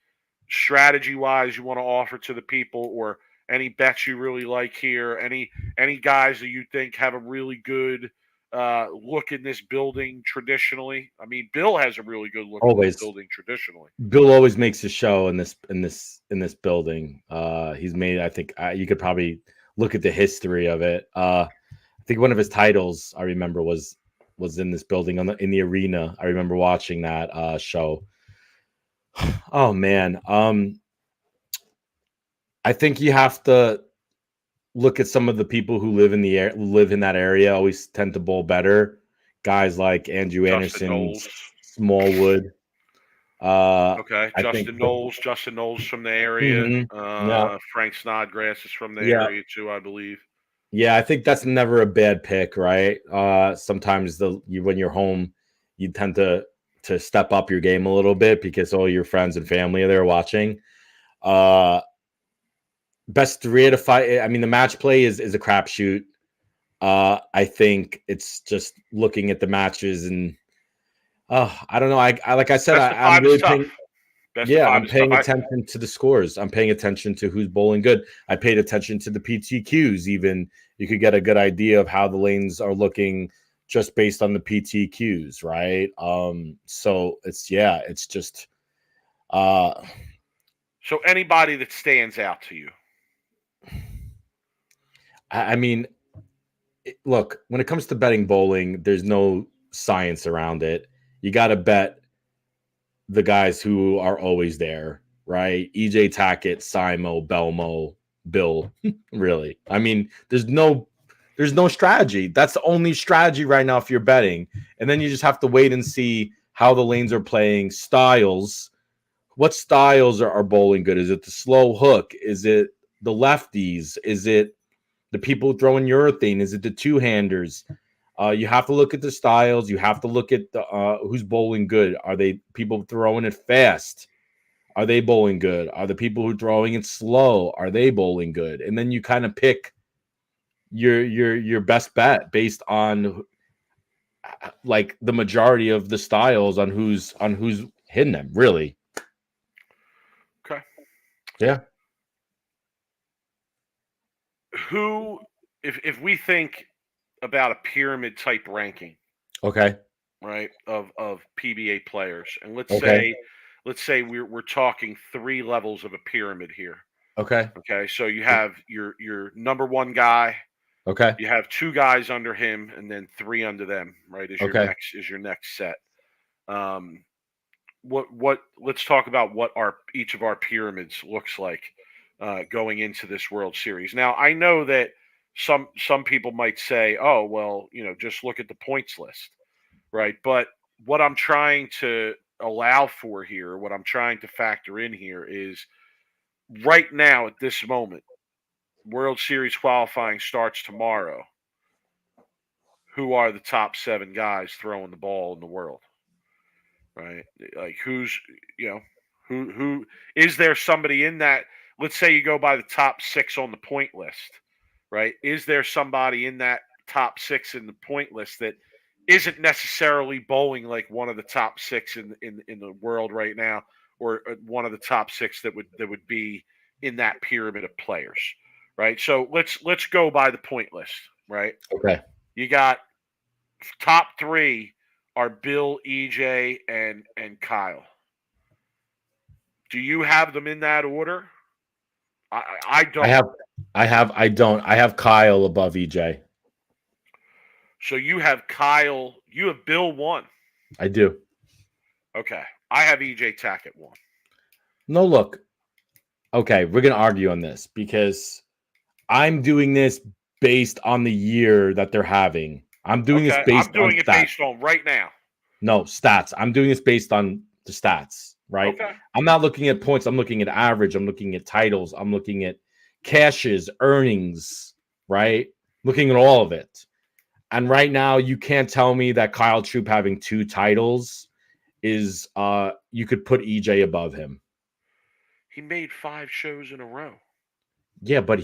strategy wise you want to offer to the people, or any bets you really like here? Any guys that you think have a really good look in this building traditionally? I mean, Bill has a really good look in this building traditionally. Bill always makes a show in this building. He's made, I think, you could probably look at the history of it. I think one of his titles I remember was in this building in the arena. I remember watching that show. Oh man. I think you have to look at some of the people who live in that area always tend to bowl better. Guys like Andrew Anderson, Smallwood. Justin Knowles from the area. Yeah. Frank Snodgrass is from the area too, I believe. Yeah, I think that's never a bad pick, right? Sometimes when you're home, you tend to step up your game a little bit because all your friends and family are there watching. Best 3 out of 5. I mean, the match play is a crapshoot. I think it's just looking at the matches and I don't know. I like I said, I'm really paying. I'm paying attention to the scores. I'm paying attention to who's bowling good. I paid attention to the PTQs. Even you could get a good idea of how the lanes are looking just based on the PTQs, right? So it's just. So anybody that stands out to you? I mean, look, when it comes to betting bowling, there's no science around it. You got to bet the guys who are always there, right? EJ Tackett, Simo, Belmo, Bill. Really, I mean, there's no strategy. That's the only strategy right now if you're betting, and then you just have to wait and see how the lanes are playing. Styles, what styles are bowling good? Is it the slow hook? Is it the lefties? Is it the people throwing urethane? Is it the two-handers? You have to look at the styles. You have to look at the who's bowling good. Are they people throwing it fast? Are they bowling good? Are the people who are throwing it slow? Are they bowling good? And then you kind of pick your best bet based on like the majority of the styles on who's hitting them. Really. Okay. Yeah. Who, if we think about a pyramid type ranking, okay, right, of PBA players, and let's say we're talking 3 levels of a pyramid here. Okay. So you have your number 1 guy. Okay. You have 2 guys under him, and then 3 under them. Right, is your next set. Let's talk about what each of our pyramids looks like going into this World Series. Now, I know that some people might say, "Oh, well, just look at the points list," right? But what I'm trying to allow for here, what I'm trying to factor in here is right now at this moment, World Series qualifying starts tomorrow. Who are the top 7 guys throwing the ball in the world? Right? Like who is there somebody in that? Let's say you go by the top 6 on the point list, right? Is there somebody in that top 6 in the point list that isn't necessarily bowling like one of the top 6 in the world right now, or one of the top 6 that would be in that pyramid of players, right? So let's go by the point list, right? Okay. You got top 3 are Bill, EJ, and Kyle. Do you have them in that order? I don't. I don't. I have Kyle above EJ. So you have Kyle. You have Bill 1. I do. Okay. I have EJ Tackett 1. No, look. Okay, we're gonna argue on this because I'm doing this based on the year that they're having. I'm doing this based on stats. Based on right now. No, stats. I'm doing this based on the stats, right? Okay. I'm not looking at points. I'm looking at average. I'm looking at titles. I'm looking at cashes, earnings, right? Looking at all of it. And right now, you can't tell me that Kyle Troop having 2 titles is you could put EJ above him. He made 5 shows in a row. Yeah, but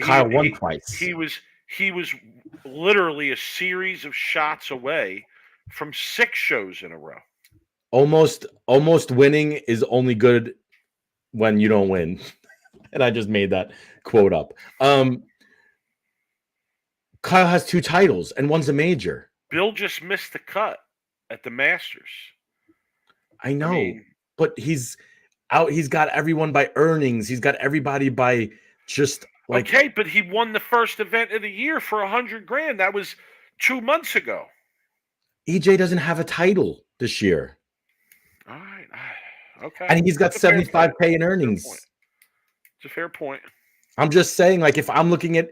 Kyle won twice. He was literally a series of shots away from 6 shows in a row. Almost winning is only good when you don't win. And I just made that quote up. Kyle has 2 titles and one's a major. Bill just missed the cut at the Masters. I know, but he's out. He's got everyone by earnings. He's got everybody by just like. Okay, but he won the first event of the year for $100,000. That was 2 months ago. EJ doesn't have a title this year. All right. Okay. And he's got 75K in earnings. It's a fair point. I'm just saying, like, if I'm looking at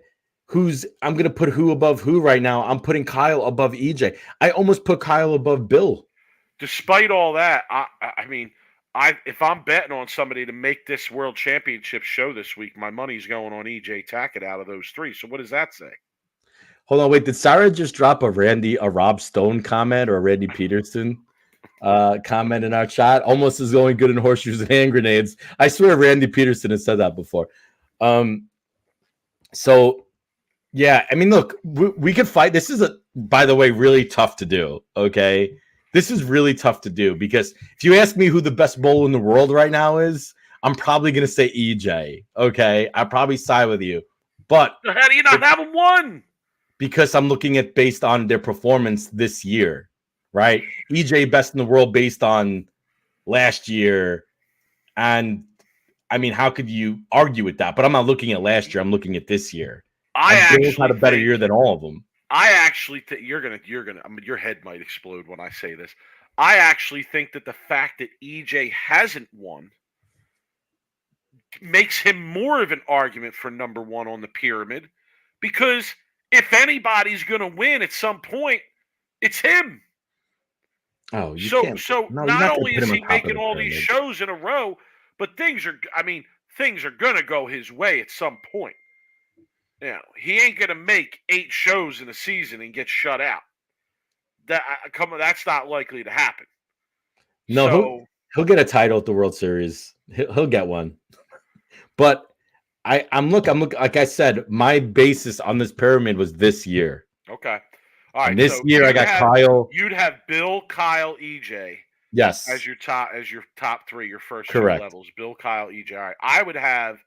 I'm going to put who above who right now, I'm putting Kyle above EJ. I almost put Kyle above Bill. Despite all that, I mean, if I'm betting on somebody to make this World Championship show this week, my money's going on EJ Tackett out of those 3. So what does that say? Hold on, wait. Did Sarah just drop a Rob Stone comment or a Randy Peterson comment in our chat? Almost is going good in horseshoes and hand grenades. I swear Randy Peterson has said that before. So, yeah, I mean, look, we could fight. This is, by the way, really tough to do, okay? This is really tough to do because if you ask me who the best bowler in the world right now is, I'm probably going to say EJ, okay? I probably side with you. But how do you not have one? Because I'm looking at based on their performance this year, right? EJ best in the world based on last year. And I mean, how could you argue with that? But I'm not looking at last year. I'm looking at this year. I actually had a better year than all of them. I actually think you're gonna. I mean, your head might explode when I say this. I actually think that the fact that EJ hasn't won makes him more of an argument for number 1 on the pyramid, because if anybody's gonna win at some point, it's him. Oh, so not only is he making all these shows in a row, but things are gonna go his way at some point. You know, he ain't gonna make 8 shows in a season and get shut out. That's not likely to happen. No, so, he'll get a title at the World Series. He'll get one. But I'm looking. Like I said, my basis on this pyramid was this year. Okay. All right. And this year I got Kyle. You'd have Bill, Kyle, EJ. Yes. As your top 3, your first Correct. 2 levels. Bill, Kyle, EJ. All right. I would have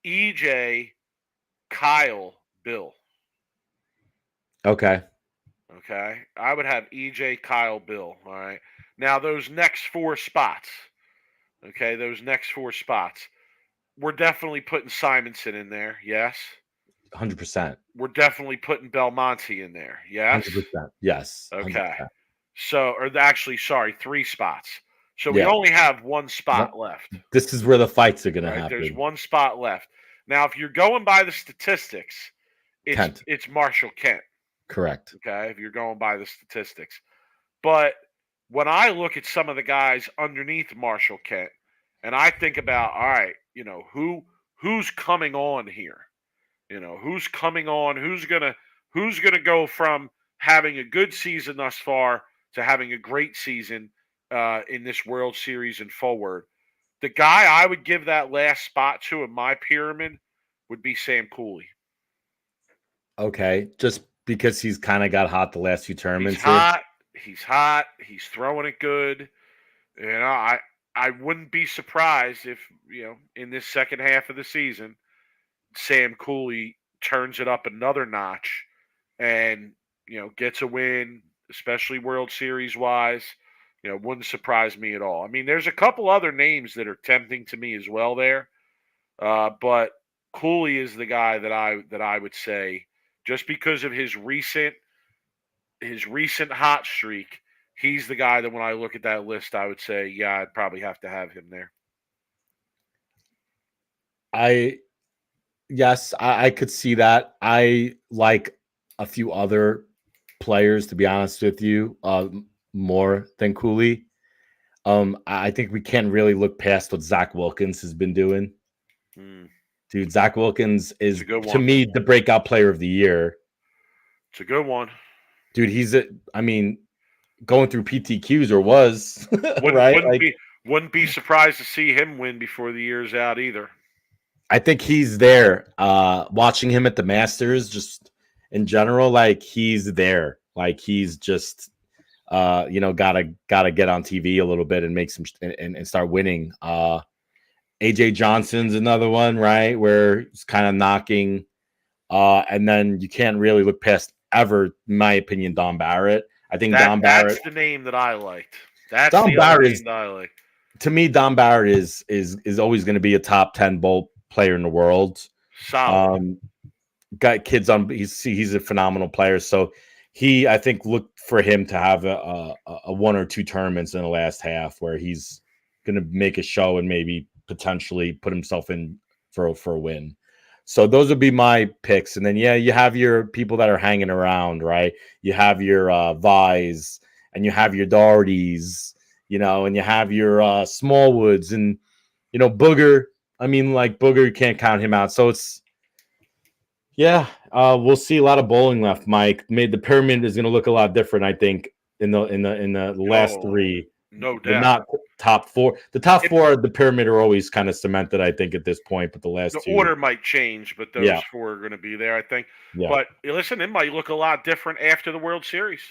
EJ, Kyle, Bill. Okay. I would have EJ, Kyle, Bill. All right. Now those next 4 spots. Okay, those next 4 spots. We're definitely putting Simonson in there. Yes. 100%. We're definitely putting Belmonte in there. Yes. 100%. Yes. 100%. Okay. So, or actually, sorry, 3 spots. So we only have 1 spot left. This is where the fights are going to happen. There's 1 spot left. Now, if you're going by the statistics, it's Marshall Kent. Correct. Okay, if you're going by the statistics. But when I look at some of the guys underneath Marshall Kent, and I think about, all right, you know, who's coming on here? You know, who's coming on? Who's gonna go from having a good season thus far to having a great season in this World Series and forward? The guy I would give that last spot to in my pyramid would be Sam Cooley. Okay, just because he's kind of got hot the last few tournaments. He's hot. He's throwing it good. You know, I wouldn't be surprised if, you know, in this second half of the season, Sam Cooley turns it up another notch and, you know, gets a win, especially World Series wise. You know, wouldn't surprise me at all. I mean, there's a couple other names that are tempting to me as well there, but Cooley is the guy that I would say, just because of his recent hot streak, he's the guy that when I look at that list, I would say, yeah, I'd probably have to have him there. Yes, I could see that. I like a few other players, to be honest with you, more than Cooley. I think we can't really look past what Zach Wilkins has been doing. Mm, Dude, Zach Wilkins is, it's a good to one. me, the breakout player of the year. It's a good one. Dude, I mean, going through PTQs or was, Wouldn't right? wouldn't Like, be wouldn't be surprised to see him win before the year's out either. I think he's there. Watching him at the Masters, just in general, like he's there. Like he's just gotta get on TV a little bit and make some and start winning. AJ Johnson's another one, right? Where he's kind of knocking. And then you can't really look past ever, in my opinion, Don Barrett. I think That's the name that I liked. That's Don the other Barrett name that I like. to me, Don Barrett is always going to be a top 10 bowl player in the world. Solid. Got kids on. He's a phenomenal player. So I think looked for him to have a one or two tournaments in the last half where he's going to make a show and maybe potentially put himself in for a win. So those would be my picks. And then you have your people that are hanging around, right? You have your Vies and you have your Dohertys, and you have your Smallwoods and Booger. I mean, like Booger, you can't count him out. So it's we'll see a lot of bowling left, Mike. The pyramid is going to look a lot different, I think, in the last three. No But doubt. not top four. The top four of the pyramid are always kind of cemented, I think, at this point. But the last The two, order might change, but those four are going to be there, I think. Yeah. But listen, it might look a lot different after the World Series.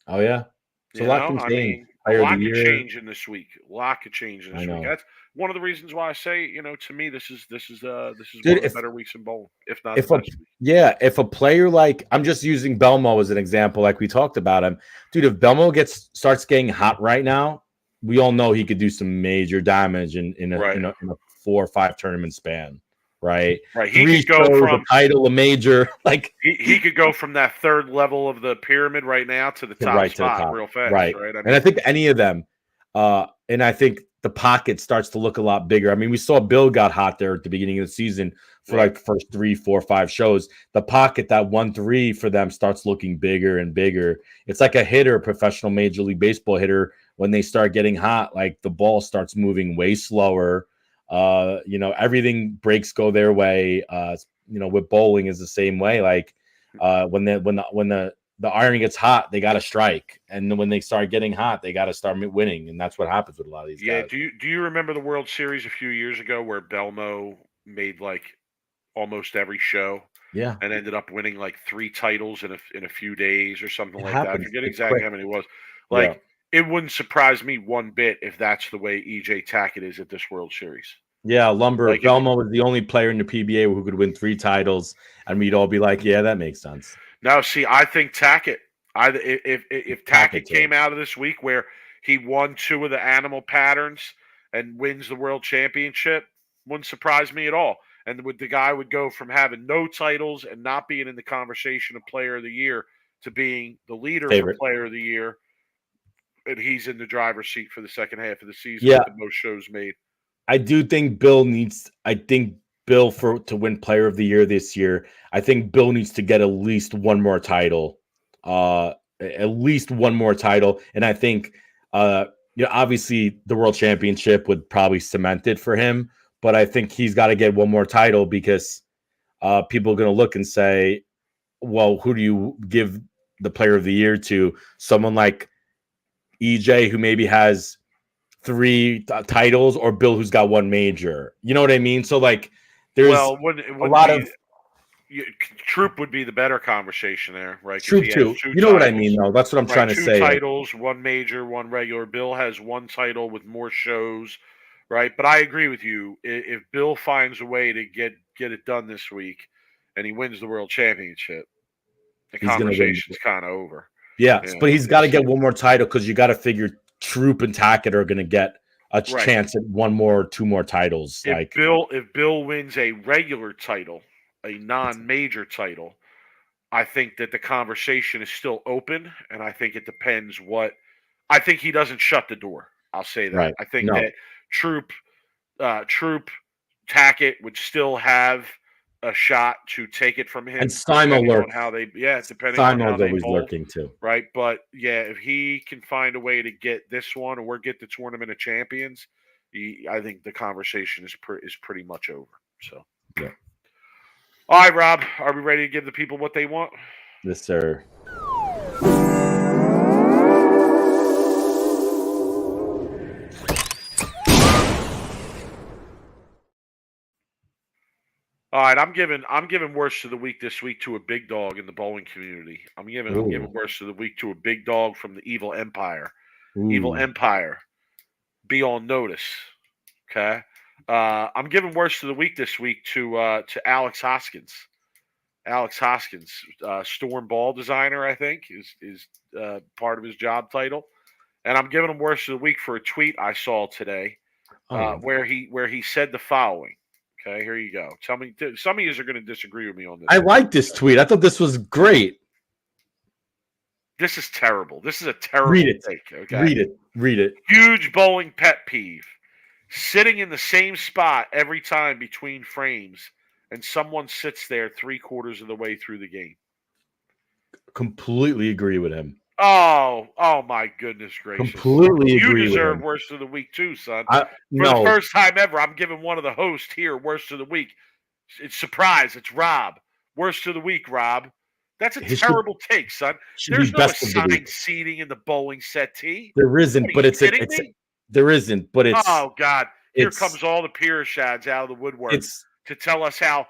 Oh yeah, so a lot can change. A lot could change in this week. A lot could change in this week. That's one of the reasons why I say, to me, this is Dude, one of the better weeks in bowling, if not the best week. Yeah, if a player like, I'm just using Belmo as an example, like we talked about him, dude. If Belmo starts getting hot right now, we all know he could do some major damage in a 4 or 5 tournament span. Right. He could go from a title, a major, like he could go from that third level of the pyramid right now to the top spot real fast. Right. I mean, and I think any of them, and I think the pocket starts to look a lot bigger. I mean, we saw Bill got hot there at the beginning of the season for like the first 3, 4, 5 shows. The pocket, that 1-3 for them starts looking bigger and bigger. It's like a hitter, a professional Major League Baseball hitter. When they start getting hot, like the ball starts moving way slower. Everything breaks go their way. With bowling is the same way. Like when the iron gets hot, they got to strike, and when they start getting hot, they got to start winning, and that's what happens with a lot of these guys. Do you remember the World Series a few years ago where Belmo made like almost every show? Yeah, and ended up winning like 3 titles in a few days or something like happens. that. I forget exactly how many it was. It wouldn't surprise me one bit if that's the way EJ Tackett is at this World Series. Yeah, Lumber. Belmo was the only player in the PBA who could win 3 titles, and we'd all be like, "Yeah, that makes sense." Now, see, I think Tackett. If Tackett came out of this week where he won 2 of the animal patterns and wins the World Championship, wouldn't surprise me at all. And the guy would go from having no titles and not being in the conversation of Player of the Year to being the leader for Player of the Year. And he's in the driver's seat for the second half of the season with the most shows made. I do think Bill to win Player of the Year this year. I think Bill needs to get at least one more title. And I think obviously the World Championship would probably cement it for him, but I think he's got to get one more title because people are going to look and say, well, who do you give the Player of the Year to? Someone like EJ, who maybe has 3 titles, or Bill, who's got 1 major. You know what I mean? So like, there's a lot of Troop would be the better conversation there, right? Troop too. You know what I mean, though. That's what I'm trying to say. 2 titles, 1 major, 1 regular. Bill has 1 title with more shows, right? But I agree with you. If Bill finds a way to get it done this week, and he wins the World Championship, the conversation's kind of over. Yeah, but he's got to get 1 more title because you got to figure Troop and Tackett are going to get a chance at 1 more, 2 more titles. If Bill wins a regular title, a non-major title, I think that the conversation is still open, and I think it depends what. I think he doesn't shut the door. I'll say that. Right. I think that Troop, Tackett would still have a shot to take it from him. And Simon depending on lurks. how they, depending on how Simon's they always bowl, lurking too. right? But yeah, if he can find a way to get this one or get the Tournament of Champions, I think the conversation is pretty much over. So, Yeah. All right, Rob, are we ready to give the people what they want? Yes, sir. All right, I'm giving worst of the week this week to a big dog in the bowling community. I'm giving worst of the week to a big dog from the Evil Empire. Ooh. Evil Empire, be on notice. Okay, I'm giving worst of the week this week to Alex Hoskins. Alex Hoskins, Storm Ball designer, I think is part of his job title, and I'm giving him worst of the week for a tweet I saw today, where he said the following. Okay, here you go. Tell me, some of you are going to disagree with me on this. I like this tweet. I thought this was great. This is terrible. This is a terrible take. Okay, Read it. Huge bowling pet peeve: sitting in the same spot every time between frames, and someone sits there 3/4 of the way through the game. Completely agree with him. Oh my goodness gracious! Completely agree with him. You deserve worst of the week too, son. For the first time ever, I'm giving one of the hosts here worst of the week. It's surprise. It's Rob. Worst of the week, Rob. That's a terrible take, son. There's no assigned seating in the bowling settee. There isn't, but there isn't, but it's. Oh God! Here comes all the Pirishads out of the woodwork to tell us how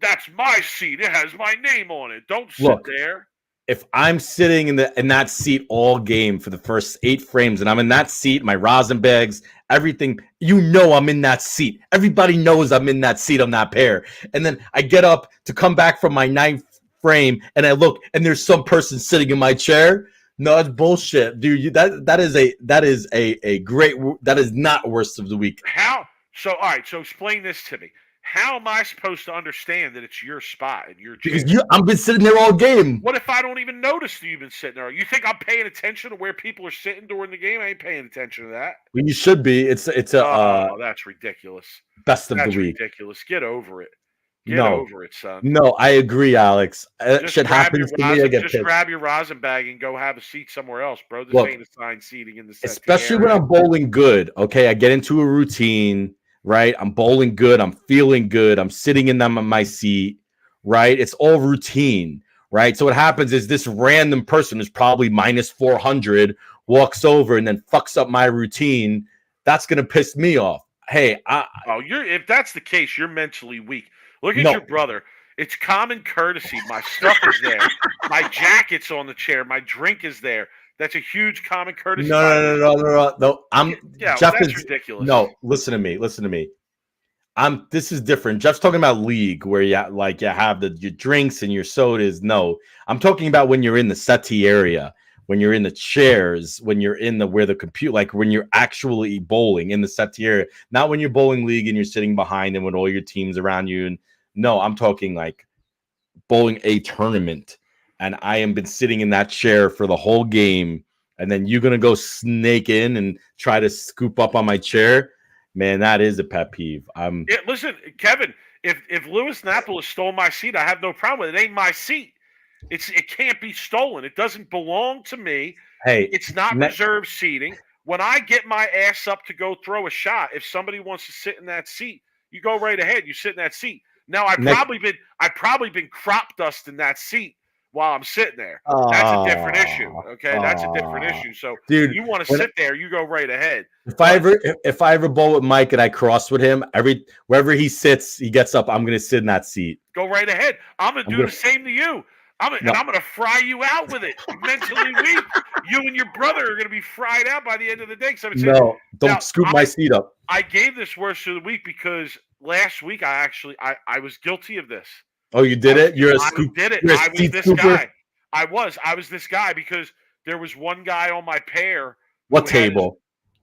that's my seat. It has my name on it. Don't sit there. If I'm sitting in that seat all game for the first 8 frames, and I'm in that seat, my rosin bags, everything, I'm in that seat. Everybody knows I'm in that seat on that pair. And then I get up to come back from my 9th frame, and I look, and there's some person sitting in my chair. No, it's bullshit, dude. That is a great. That is not worst of the week. How? So all right. So explain this to me. How am I supposed to understand that it's your spot and your chair? Because I've been sitting there all game. What if I don't even notice that you've been sitting there? You think I'm paying attention to where people are sitting during the game? I ain't paying attention to that. Well, you should be. It's a. That's ridiculous. Best of the week. Ridiculous. Get over it. Get over it, son. No, I agree, Alex. Shit happens to me. I get just grab your rosin bag and go have a seat somewhere else, bro. This ain't assigned seating in the set. Especially when I'm bowling good. Okay, I get into a routine. Right, I'm bowling good. I'm feeling good. I'm sitting in my seat. Right, it's all routine. Right, so what happens is this random person who's probably minus 400 walks over and then fucks up my routine. That's gonna piss me off. Hey, if that's the case, you're mentally weak. Look at your brother. It's common courtesy. My stuff is there. My jacket's on the chair. My drink is there. That's a huge common courtesy. No. Jeff that's is ridiculous. No, listen to me. This is different. Jeff's talking about league where you have your drinks and your sodas. No, I'm talking about when you're in the settee area, when you're in the chairs, when you're in where the compute, like when you're actually bowling in the settee area, not when you're bowling league and you're sitting behind and with all your teams around you. And no, I'm talking like bowling a tournament. And I have been sitting in that chair for the whole game, and then you're gonna go snake in and try to scoop up on my chair, man. That is a pet peeve. Listen, Kevin. If Louis Napolis stole my seat, I have no problem with it. It ain't my seat. It can't be stolen. It doesn't belong to me. Hey, it's not reserved seating. When I get my ass up to go throw a shot, if somebody wants to sit in that seat, you go right ahead. You sit in that seat. Now I've probably been crop dust in that seat while I'm sitting there. That's a different issue. Okay, that's a different issue. So, dude, you want to sit there, you go right ahead. If I ever bowl with Mike and I cross with him, wherever he sits, he gets up. I'm gonna sit in that seat. Go right ahead. I'm gonna do the same to you. And I'm gonna fry you out with it. Mentally weak. You and your brother are gonna be fried out by the end of the day. Don't scoop my seat up. I gave this worst of the week because last week I was guilty of this. Oh, you did it? I was this guy. I was this guy because there was one guy on my pair. What table?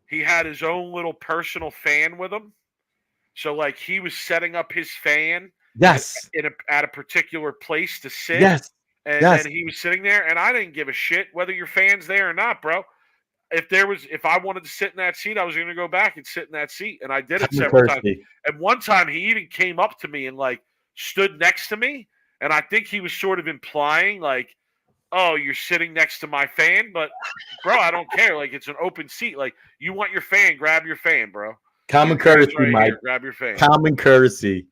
He had his own little personal fan with him. So, like, he was setting up his fan. Yes. At a particular place to sit. Yes. And he was sitting there, and I didn't give a shit whether your fan's there or not, bro. If I wanted to sit in that seat, I was going to go back and sit in that seat, and I did it several times. And one time, he even came up to me and like stood next to me, and I think he was sort of implying like, "Oh, you're sitting next to my fan," but bro, I don't care. Like it's an open seat. Like you want your fan, grab your fan, bro. Common Your fan's courtesy, right Mike. here. Grab your fan. Common courtesy.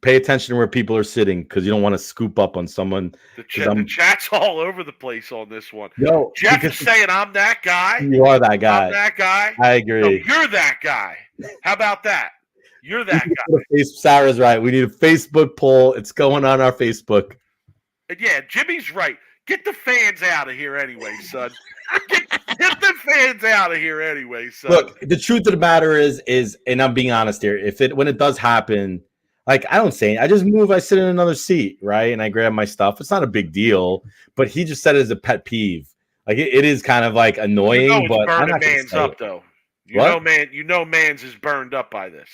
Pay attention to where people are sitting because you don't want to scoop up on someone. The chat's all over the place on this one. Yo, Jeff is saying I'm that guy. You are that guy. I'm that guy. I agree. No, you're that guy. How about that? You're that guy. Sarah's right. We need a Facebook poll. It's going on our Facebook. And yeah, Jimmy's right. Get the fans out of here anyway, son. Get the fans out of here anyway, son. Look, the truth of the matter is, and I'm being honest here, when it does happen, like I don't say, I just move, I sit in another seat, right? And I grab my stuff. It's not a big deal, but he just said it as a pet peeve. Like it is kind of like annoying, but I'm not man's up though. You know, man's is burned up by this.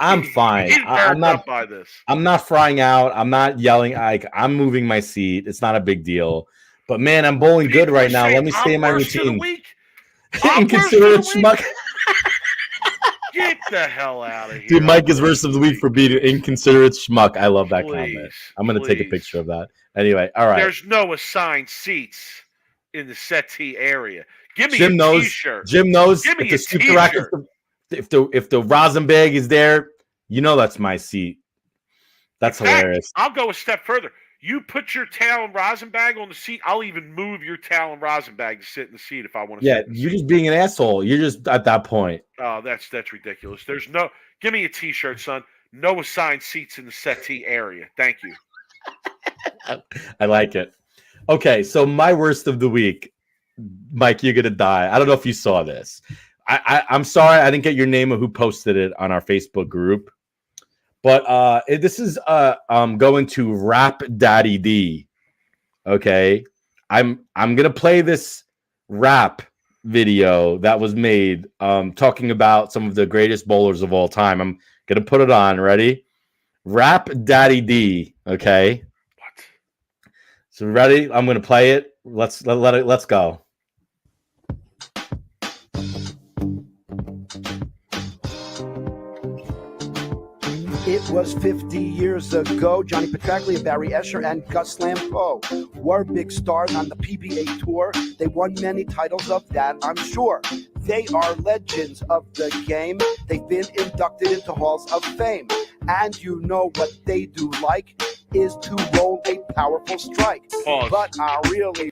I'm fine. I'm not up by this. I'm not frying out. I'm not yelling. Like I'm moving my seat. It's not a big deal. But man, I'm bowling good right now. Let me stay in my routine. Inconsiderate schmuck. Get the hell out of here. Dude, Mike is verse of the week for being an inconsiderate schmuck. I love that comment. I'm going to take a picture of that. Anyway, all right. There's no assigned seats in the settee area. Give me Jim a knows, t-shirt. Jim knows Give me if the t-shirt. If the Rosenberg is there, you know that's my seat. That's hilarious. I'll go a step further. You put your towel and rosin bag on the seat. I'll even move your towel and rosin bag to sit in the seat if I want to. Yeah, you're just being an asshole. You're just at that point. Oh, that's ridiculous. There's no. Give me a t-shirt, son. No assigned seats in the settee area. Thank you. I like it. Okay, so my worst of the week, Mike. You're gonna die. I don't know if you saw this. I'm sorry I didn't get your name of who posted it on our Facebook group. But this is going to Rap Daddy D. Okay. I'm gonna play this rap video that was made talking about some of the greatest bowlers of all time. I'm gonna put it on. Ready? Rap Daddy D. Okay. What? So ready? I'm gonna play it. Let's go. It was 50 years ago. Johnny Petraglia, Barry Escher, and Gus Lampo were big stars on the PBA Tour. They won many titles, of that I'm sure. They are legends of the game. They've been inducted into halls of fame. And you know what they do like is to roll a powerful strike. Pause. But I really...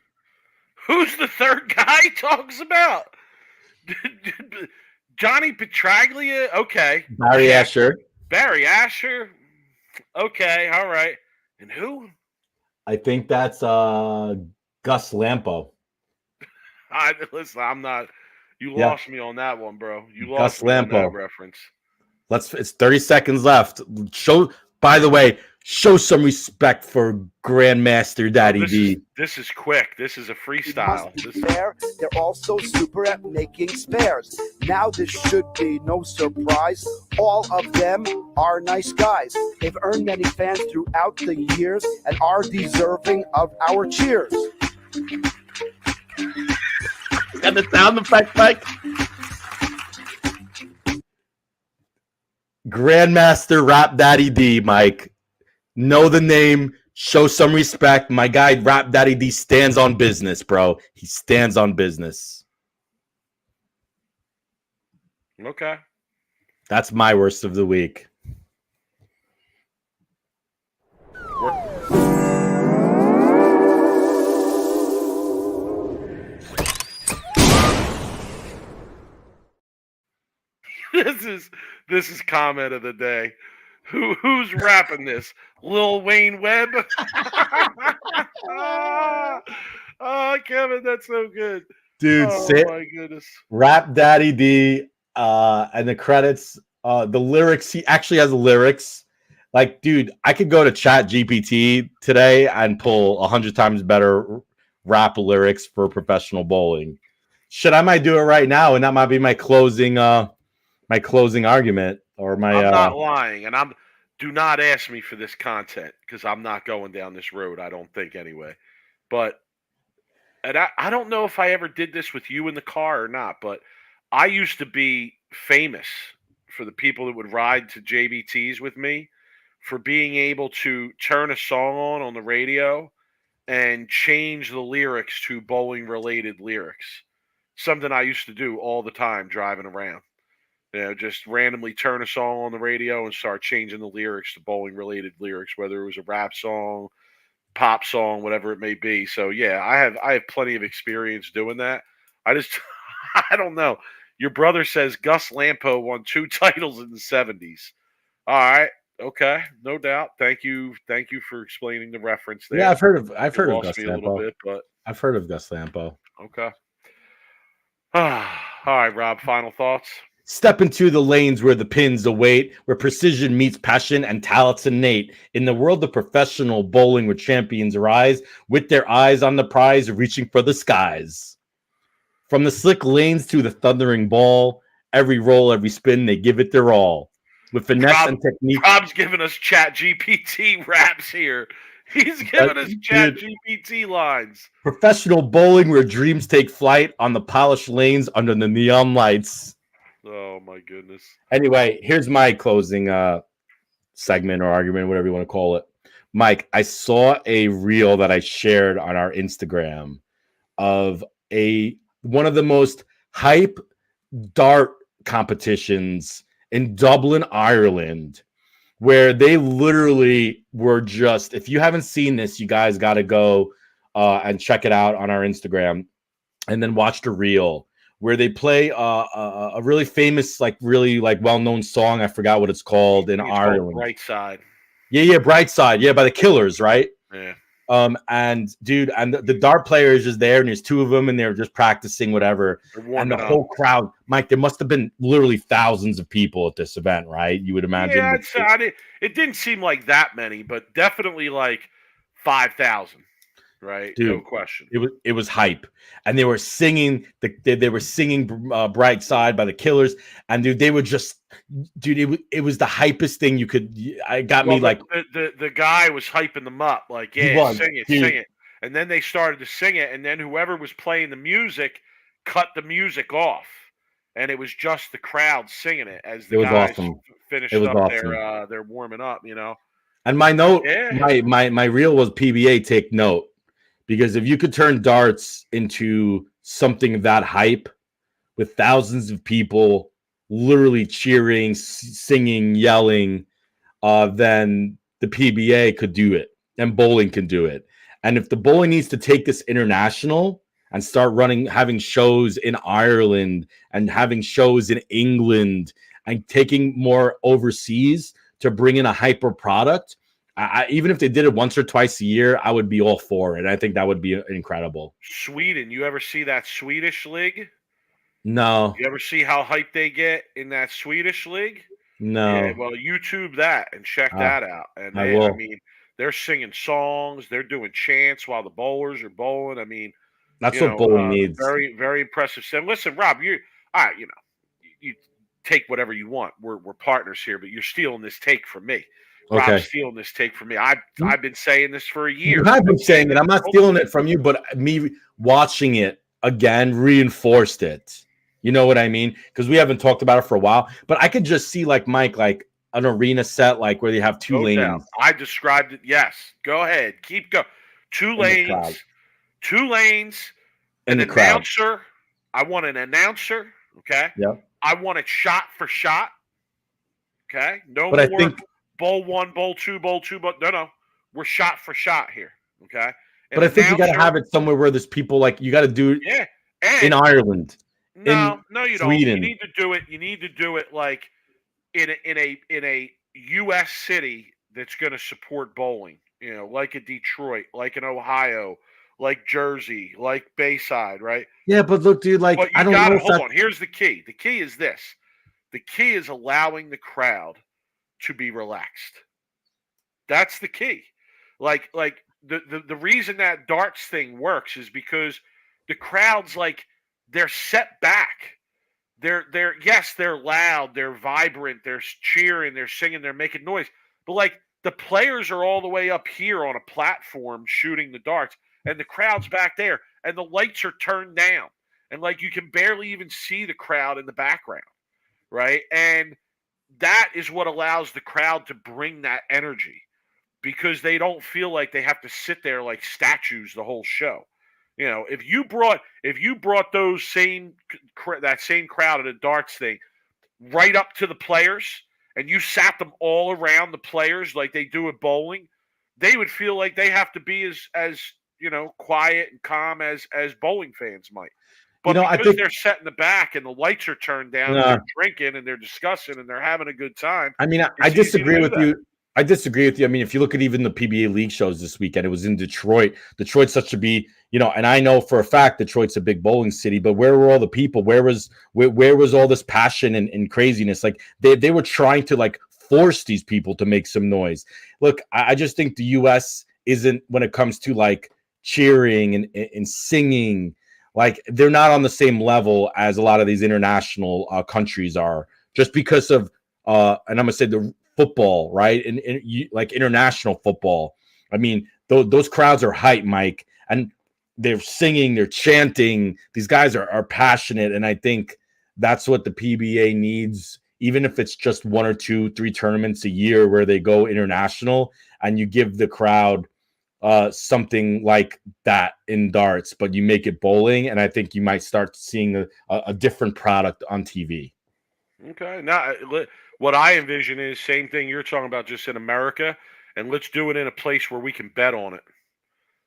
Who's the third guy he talks about? Johnny Petraglia? Okay. Barry Escher. Barry Asher? Okay, all right. And who? I think that's Gus Lampo. Listen, I'm not. You lost me on that one, bro. You Gus lost me on Lampo that reference. It's 30 seconds left. By the way, show some respect for Grandmaster Daddy D. This is quick. This is a freestyle. They're also super at making spares. Now this should be no surprise. All of them are nice guys. They've earned many fans throughout the years and are deserving of our cheers. Got the sound effect, Mike. Grandmaster Rap Daddy D, Mike. Know the name. Show some respect. My guy, Rap Daddy D, stands on business, bro. He stands on business. Okay. That's my worst of the week. This is comment of the day. Who's rapping this? Lil Wayne Webb? Oh, Kevin, that's so good. Dude, my goodness. Rap Daddy D, and the credits, the lyrics, he actually has lyrics. Like, dude, I could go to Chat GPT today and pull 100 times better rap lyrics for professional bowling. Shit, I might do it right now, and that might be my closing argument, or my. I'm not lying, and do not ask me for this content because I'm not going down this road. I don't think anyway. But and I don't know if I ever did this with you in the car or not, but I used to be famous for the people that would ride to JBTs with me for being able to turn a song on the radio and change the lyrics to bowling related lyrics. Something I used to do all the time driving around. Just randomly turn a song on the radio and start changing the lyrics to bowling related lyrics, whether it was a rap song, pop song, whatever it may be. So yeah, I have plenty of experience doing that. I just I don't know. Your brother says Gus Lampo won 2 titles in the 70s. All right. Okay, no doubt. Thank you for explaining the reference there. Yeah, I've heard of Lost Gus me a little Lampo. bit, but I've heard of Gus Lampo. okay. All right, Rob, final thoughts? Step into the lanes where the pins await, where precision meets passion and talent's innate. In the world of professional bowling, where champions rise with their eyes on the prize, reaching for the skies. From the slick lanes to the thundering ball, every roll, every spin, they give it their all. With finesse and technique. Rob's giving us Chat GPT raps here. He's giving us Chat GPT lines. Professional bowling where dreams take flight on the polished lanes under the neon lights. Oh my goodness. Anyway, here's my closing segment or argument, whatever you want to call it. Mike, I saw a reel that I shared on our Instagram of one of the most hype dart competitions in Dublin, Ireland, where they literally were just, if you haven't seen this, you guys got to go and check it out on our Instagram and then watch the reel where they play a really famous, really well-known song. I forgot what it's called in Ireland. Bright Side. Yeah, Bright Side. Yeah, by the Killers, right? Yeah. And dude, and the dart player is just there, and there's 2 of them, and they're just practicing whatever. And the whole crowd, Mike, there must have been literally thousands of people at this event, right? You would imagine. Yeah, it didn't seem like that many, but definitely like 5,000. Right, dude, no question. It was hype, and they were singing they were singing "Bright Side" by the Killers, and dude, they were just, dude, it was the hypest thing you could. The guy was hyping them up, like, yeah, sing it, and then they started to sing it, and then whoever was playing the music cut the music off, and it was just the crowd singing it as the guys finished up their warming up, And my note, my reel was PBA. Take note. Because if you could turn darts into something that hype with thousands of people literally cheering, singing, yelling, then the PBA could do it and bowling can do it. And if the bowling needs to take this international and start having shows in Ireland and having shows in England and taking more overseas to bring in a hyper product, even if they did it once or twice a year, I would be all for it. I think that would be incredible. Sweden, you ever see that Swedish league? No. You ever see how hyped they get in that Swedish league? No. Yeah, well, YouTube that and check that out. And I will. I mean, they're singing songs, they're doing chants while the bowlers are bowling. I mean, that's what bowling needs. Very, very impressive. So listen, Rob, you take whatever you want. We're partners here, but you're stealing this take from me. Okay. Rob's stealing this take from me. I've been saying this for a year. I've been saying it. I'm not stealing it from you, but me watching it again reinforced it. You know what I mean? Because we haven't talked about it for a while. But I could just see, like, Mike, like an arena set, like where they have 2 lanes. Down. I described it. Yes. Go ahead. Keep going. 2 lanes. 2 lanes. An announcer. I want an announcer. Okay. Yeah. I want it shot for shot. Okay. No but more. I think bowl 1, bowl 2, bowl 2, but no. We're shot for shot here. Okay. But I think you got to have it somewhere where there's people, like, you got to do it in Ireland. No, you don't. Sweden. You need to do it. You need to do it like in a U.S. city that's going to support bowling. Like a Detroit, like an Ohio, like Jersey, like Bayside, right? Yeah, but look, dude, like, I don't know. Hold on. Here's the key. The key is this. The key is allowing the crowd to be relaxed. That's the key. Like the reason that darts thing works is because the crowd's like, they're set back. They're loud, they're vibrant, they're cheering, they're singing, they're making noise. But like the players are all the way up here on a platform shooting the darts, and the crowd's back there, and the lights are turned down, and like you can barely even see the crowd in the background, right? And that is what allows the crowd to bring that energy, because they don't feel like they have to sit there like statues the whole show. You know, if you brought those that same crowd at a darts thing right up to the players, and you sat them all around the players like they do at bowling, they would feel like they have to be as quiet and calm as bowling fans might. But I because think they're set in the back and the lights are turned down, and they're drinking and they're discussing and they're having a good time. I mean, I disagree with you. I disagree with you. I mean, if you look at even the PBA league shows this weekend, it was in Detroit. Detroit's such to be, and I know for a fact Detroit's a big bowling city, but where were all the people? Where was all this passion and craziness? Like they were trying to like force these people to make some noise. Look, I just think the US isn't, when it comes to like cheering and singing, like they're not on the same level as a lot of these international countries are, just because of and I'm gonna say the football, right? And like international football. I mean, those crowds are hype, Mike, and they're singing, they're chanting. These guys are passionate, and I think that's what the PBA needs. Even if it's just 1 or 2, 3 tournaments a year where they go international, and you give the crowd something like that in darts, but you make it bowling, and I think you might start seeing a different product on TV. Okay. Now, what I envision is same thing you're talking about, just in America, and let's do it in a place where we can bet on it.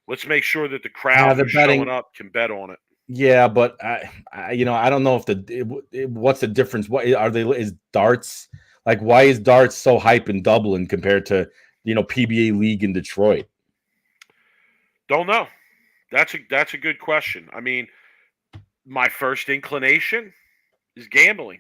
Let's make sure that the crowd who's showing up can bet on it. Yeah, but I don't know if what's the difference? What are they? Is darts like, why is darts so hype in Dublin compared to PBA league in Detroit? Don't know. That's a good question. I mean, my first inclination is gambling.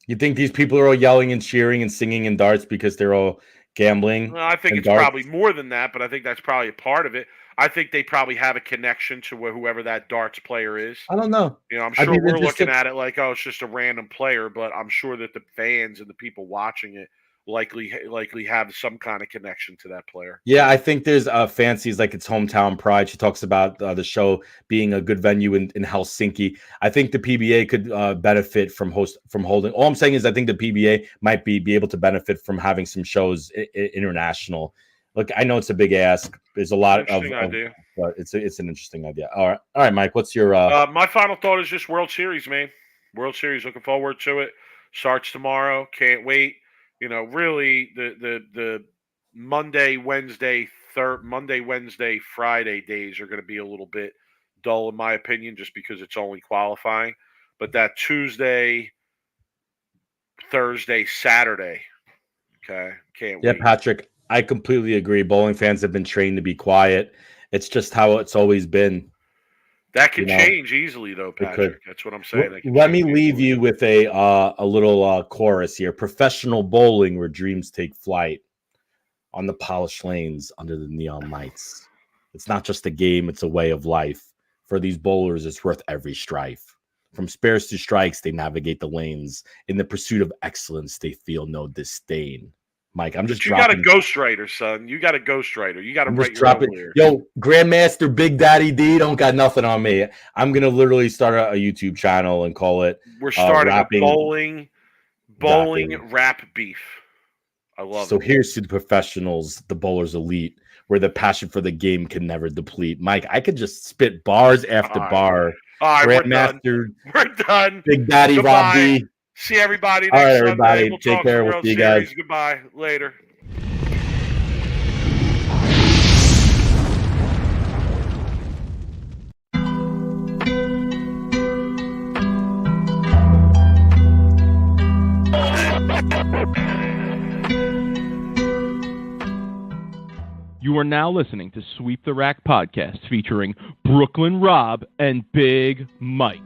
You think these people are all yelling and cheering and singing in darts because they're all gambling? Well, I think it's probably more than that, but I think that's probably a part of it. I think they probably have a connection to whoever that darts player is. I don't know. I'm sure we're looking at it like, oh, it's just a random player, but I'm sure that the fans and the people watching it likely have some kind of connection to that player. Yeah, I think there's fancies like its hometown pride. She talks about the show being a good venue in Helsinki. I think the PBA could benefit from holding. All I'm saying is I think the PBA might be able to benefit from having some shows international. Look, I know it's a big ask. There's a lot of idea, but it's an interesting idea. All right, Mike. What's your? My final thought is just World Series, man. World Series. Looking forward to it. Starts tomorrow. Can't wait. Really, the Monday, Wednesday, Friday days are going to be a little bit dull, in my opinion, just because it's only qualifying. But that Tuesday, Thursday, Saturday, okay, can't wait. Yeah, Patrick, I completely agree. Bowling fans have been trained to be quiet. It's just how it's always been. That can change easily, though, Patrick. That's what I'm saying. Let me leave you with a little chorus here. Professional bowling where dreams take flight on the polished lanes under the neon lights. It's not just a game, it's a way of life. For these bowlers, it's worth every strife. From spares to strikes, they navigate the lanes. In the pursuit of excellence, they feel no disdain. Mike, I'm just dropping. You got a ghostwriter, son. You got a ghostwriter. You got to write your own lyrics. Yo, Grandmaster Big Daddy D don't got nothing on me. I'm going to literally start a YouTube channel and call it. We're starting a bowling rap beef. I love it. So here's to the professionals, the bowlers elite, where the passion for the game can never deplete. Mike, I could just spit bars after bar. All right, Grandmaster. We're done. Big Daddy Rob D. See everybody next All right, everybody. Sunday. We'll take care. We'll see you guys. Goodbye. Later. You are now listening to Sweep the Rack podcast featuring Brooklyn Rob and Big Mike.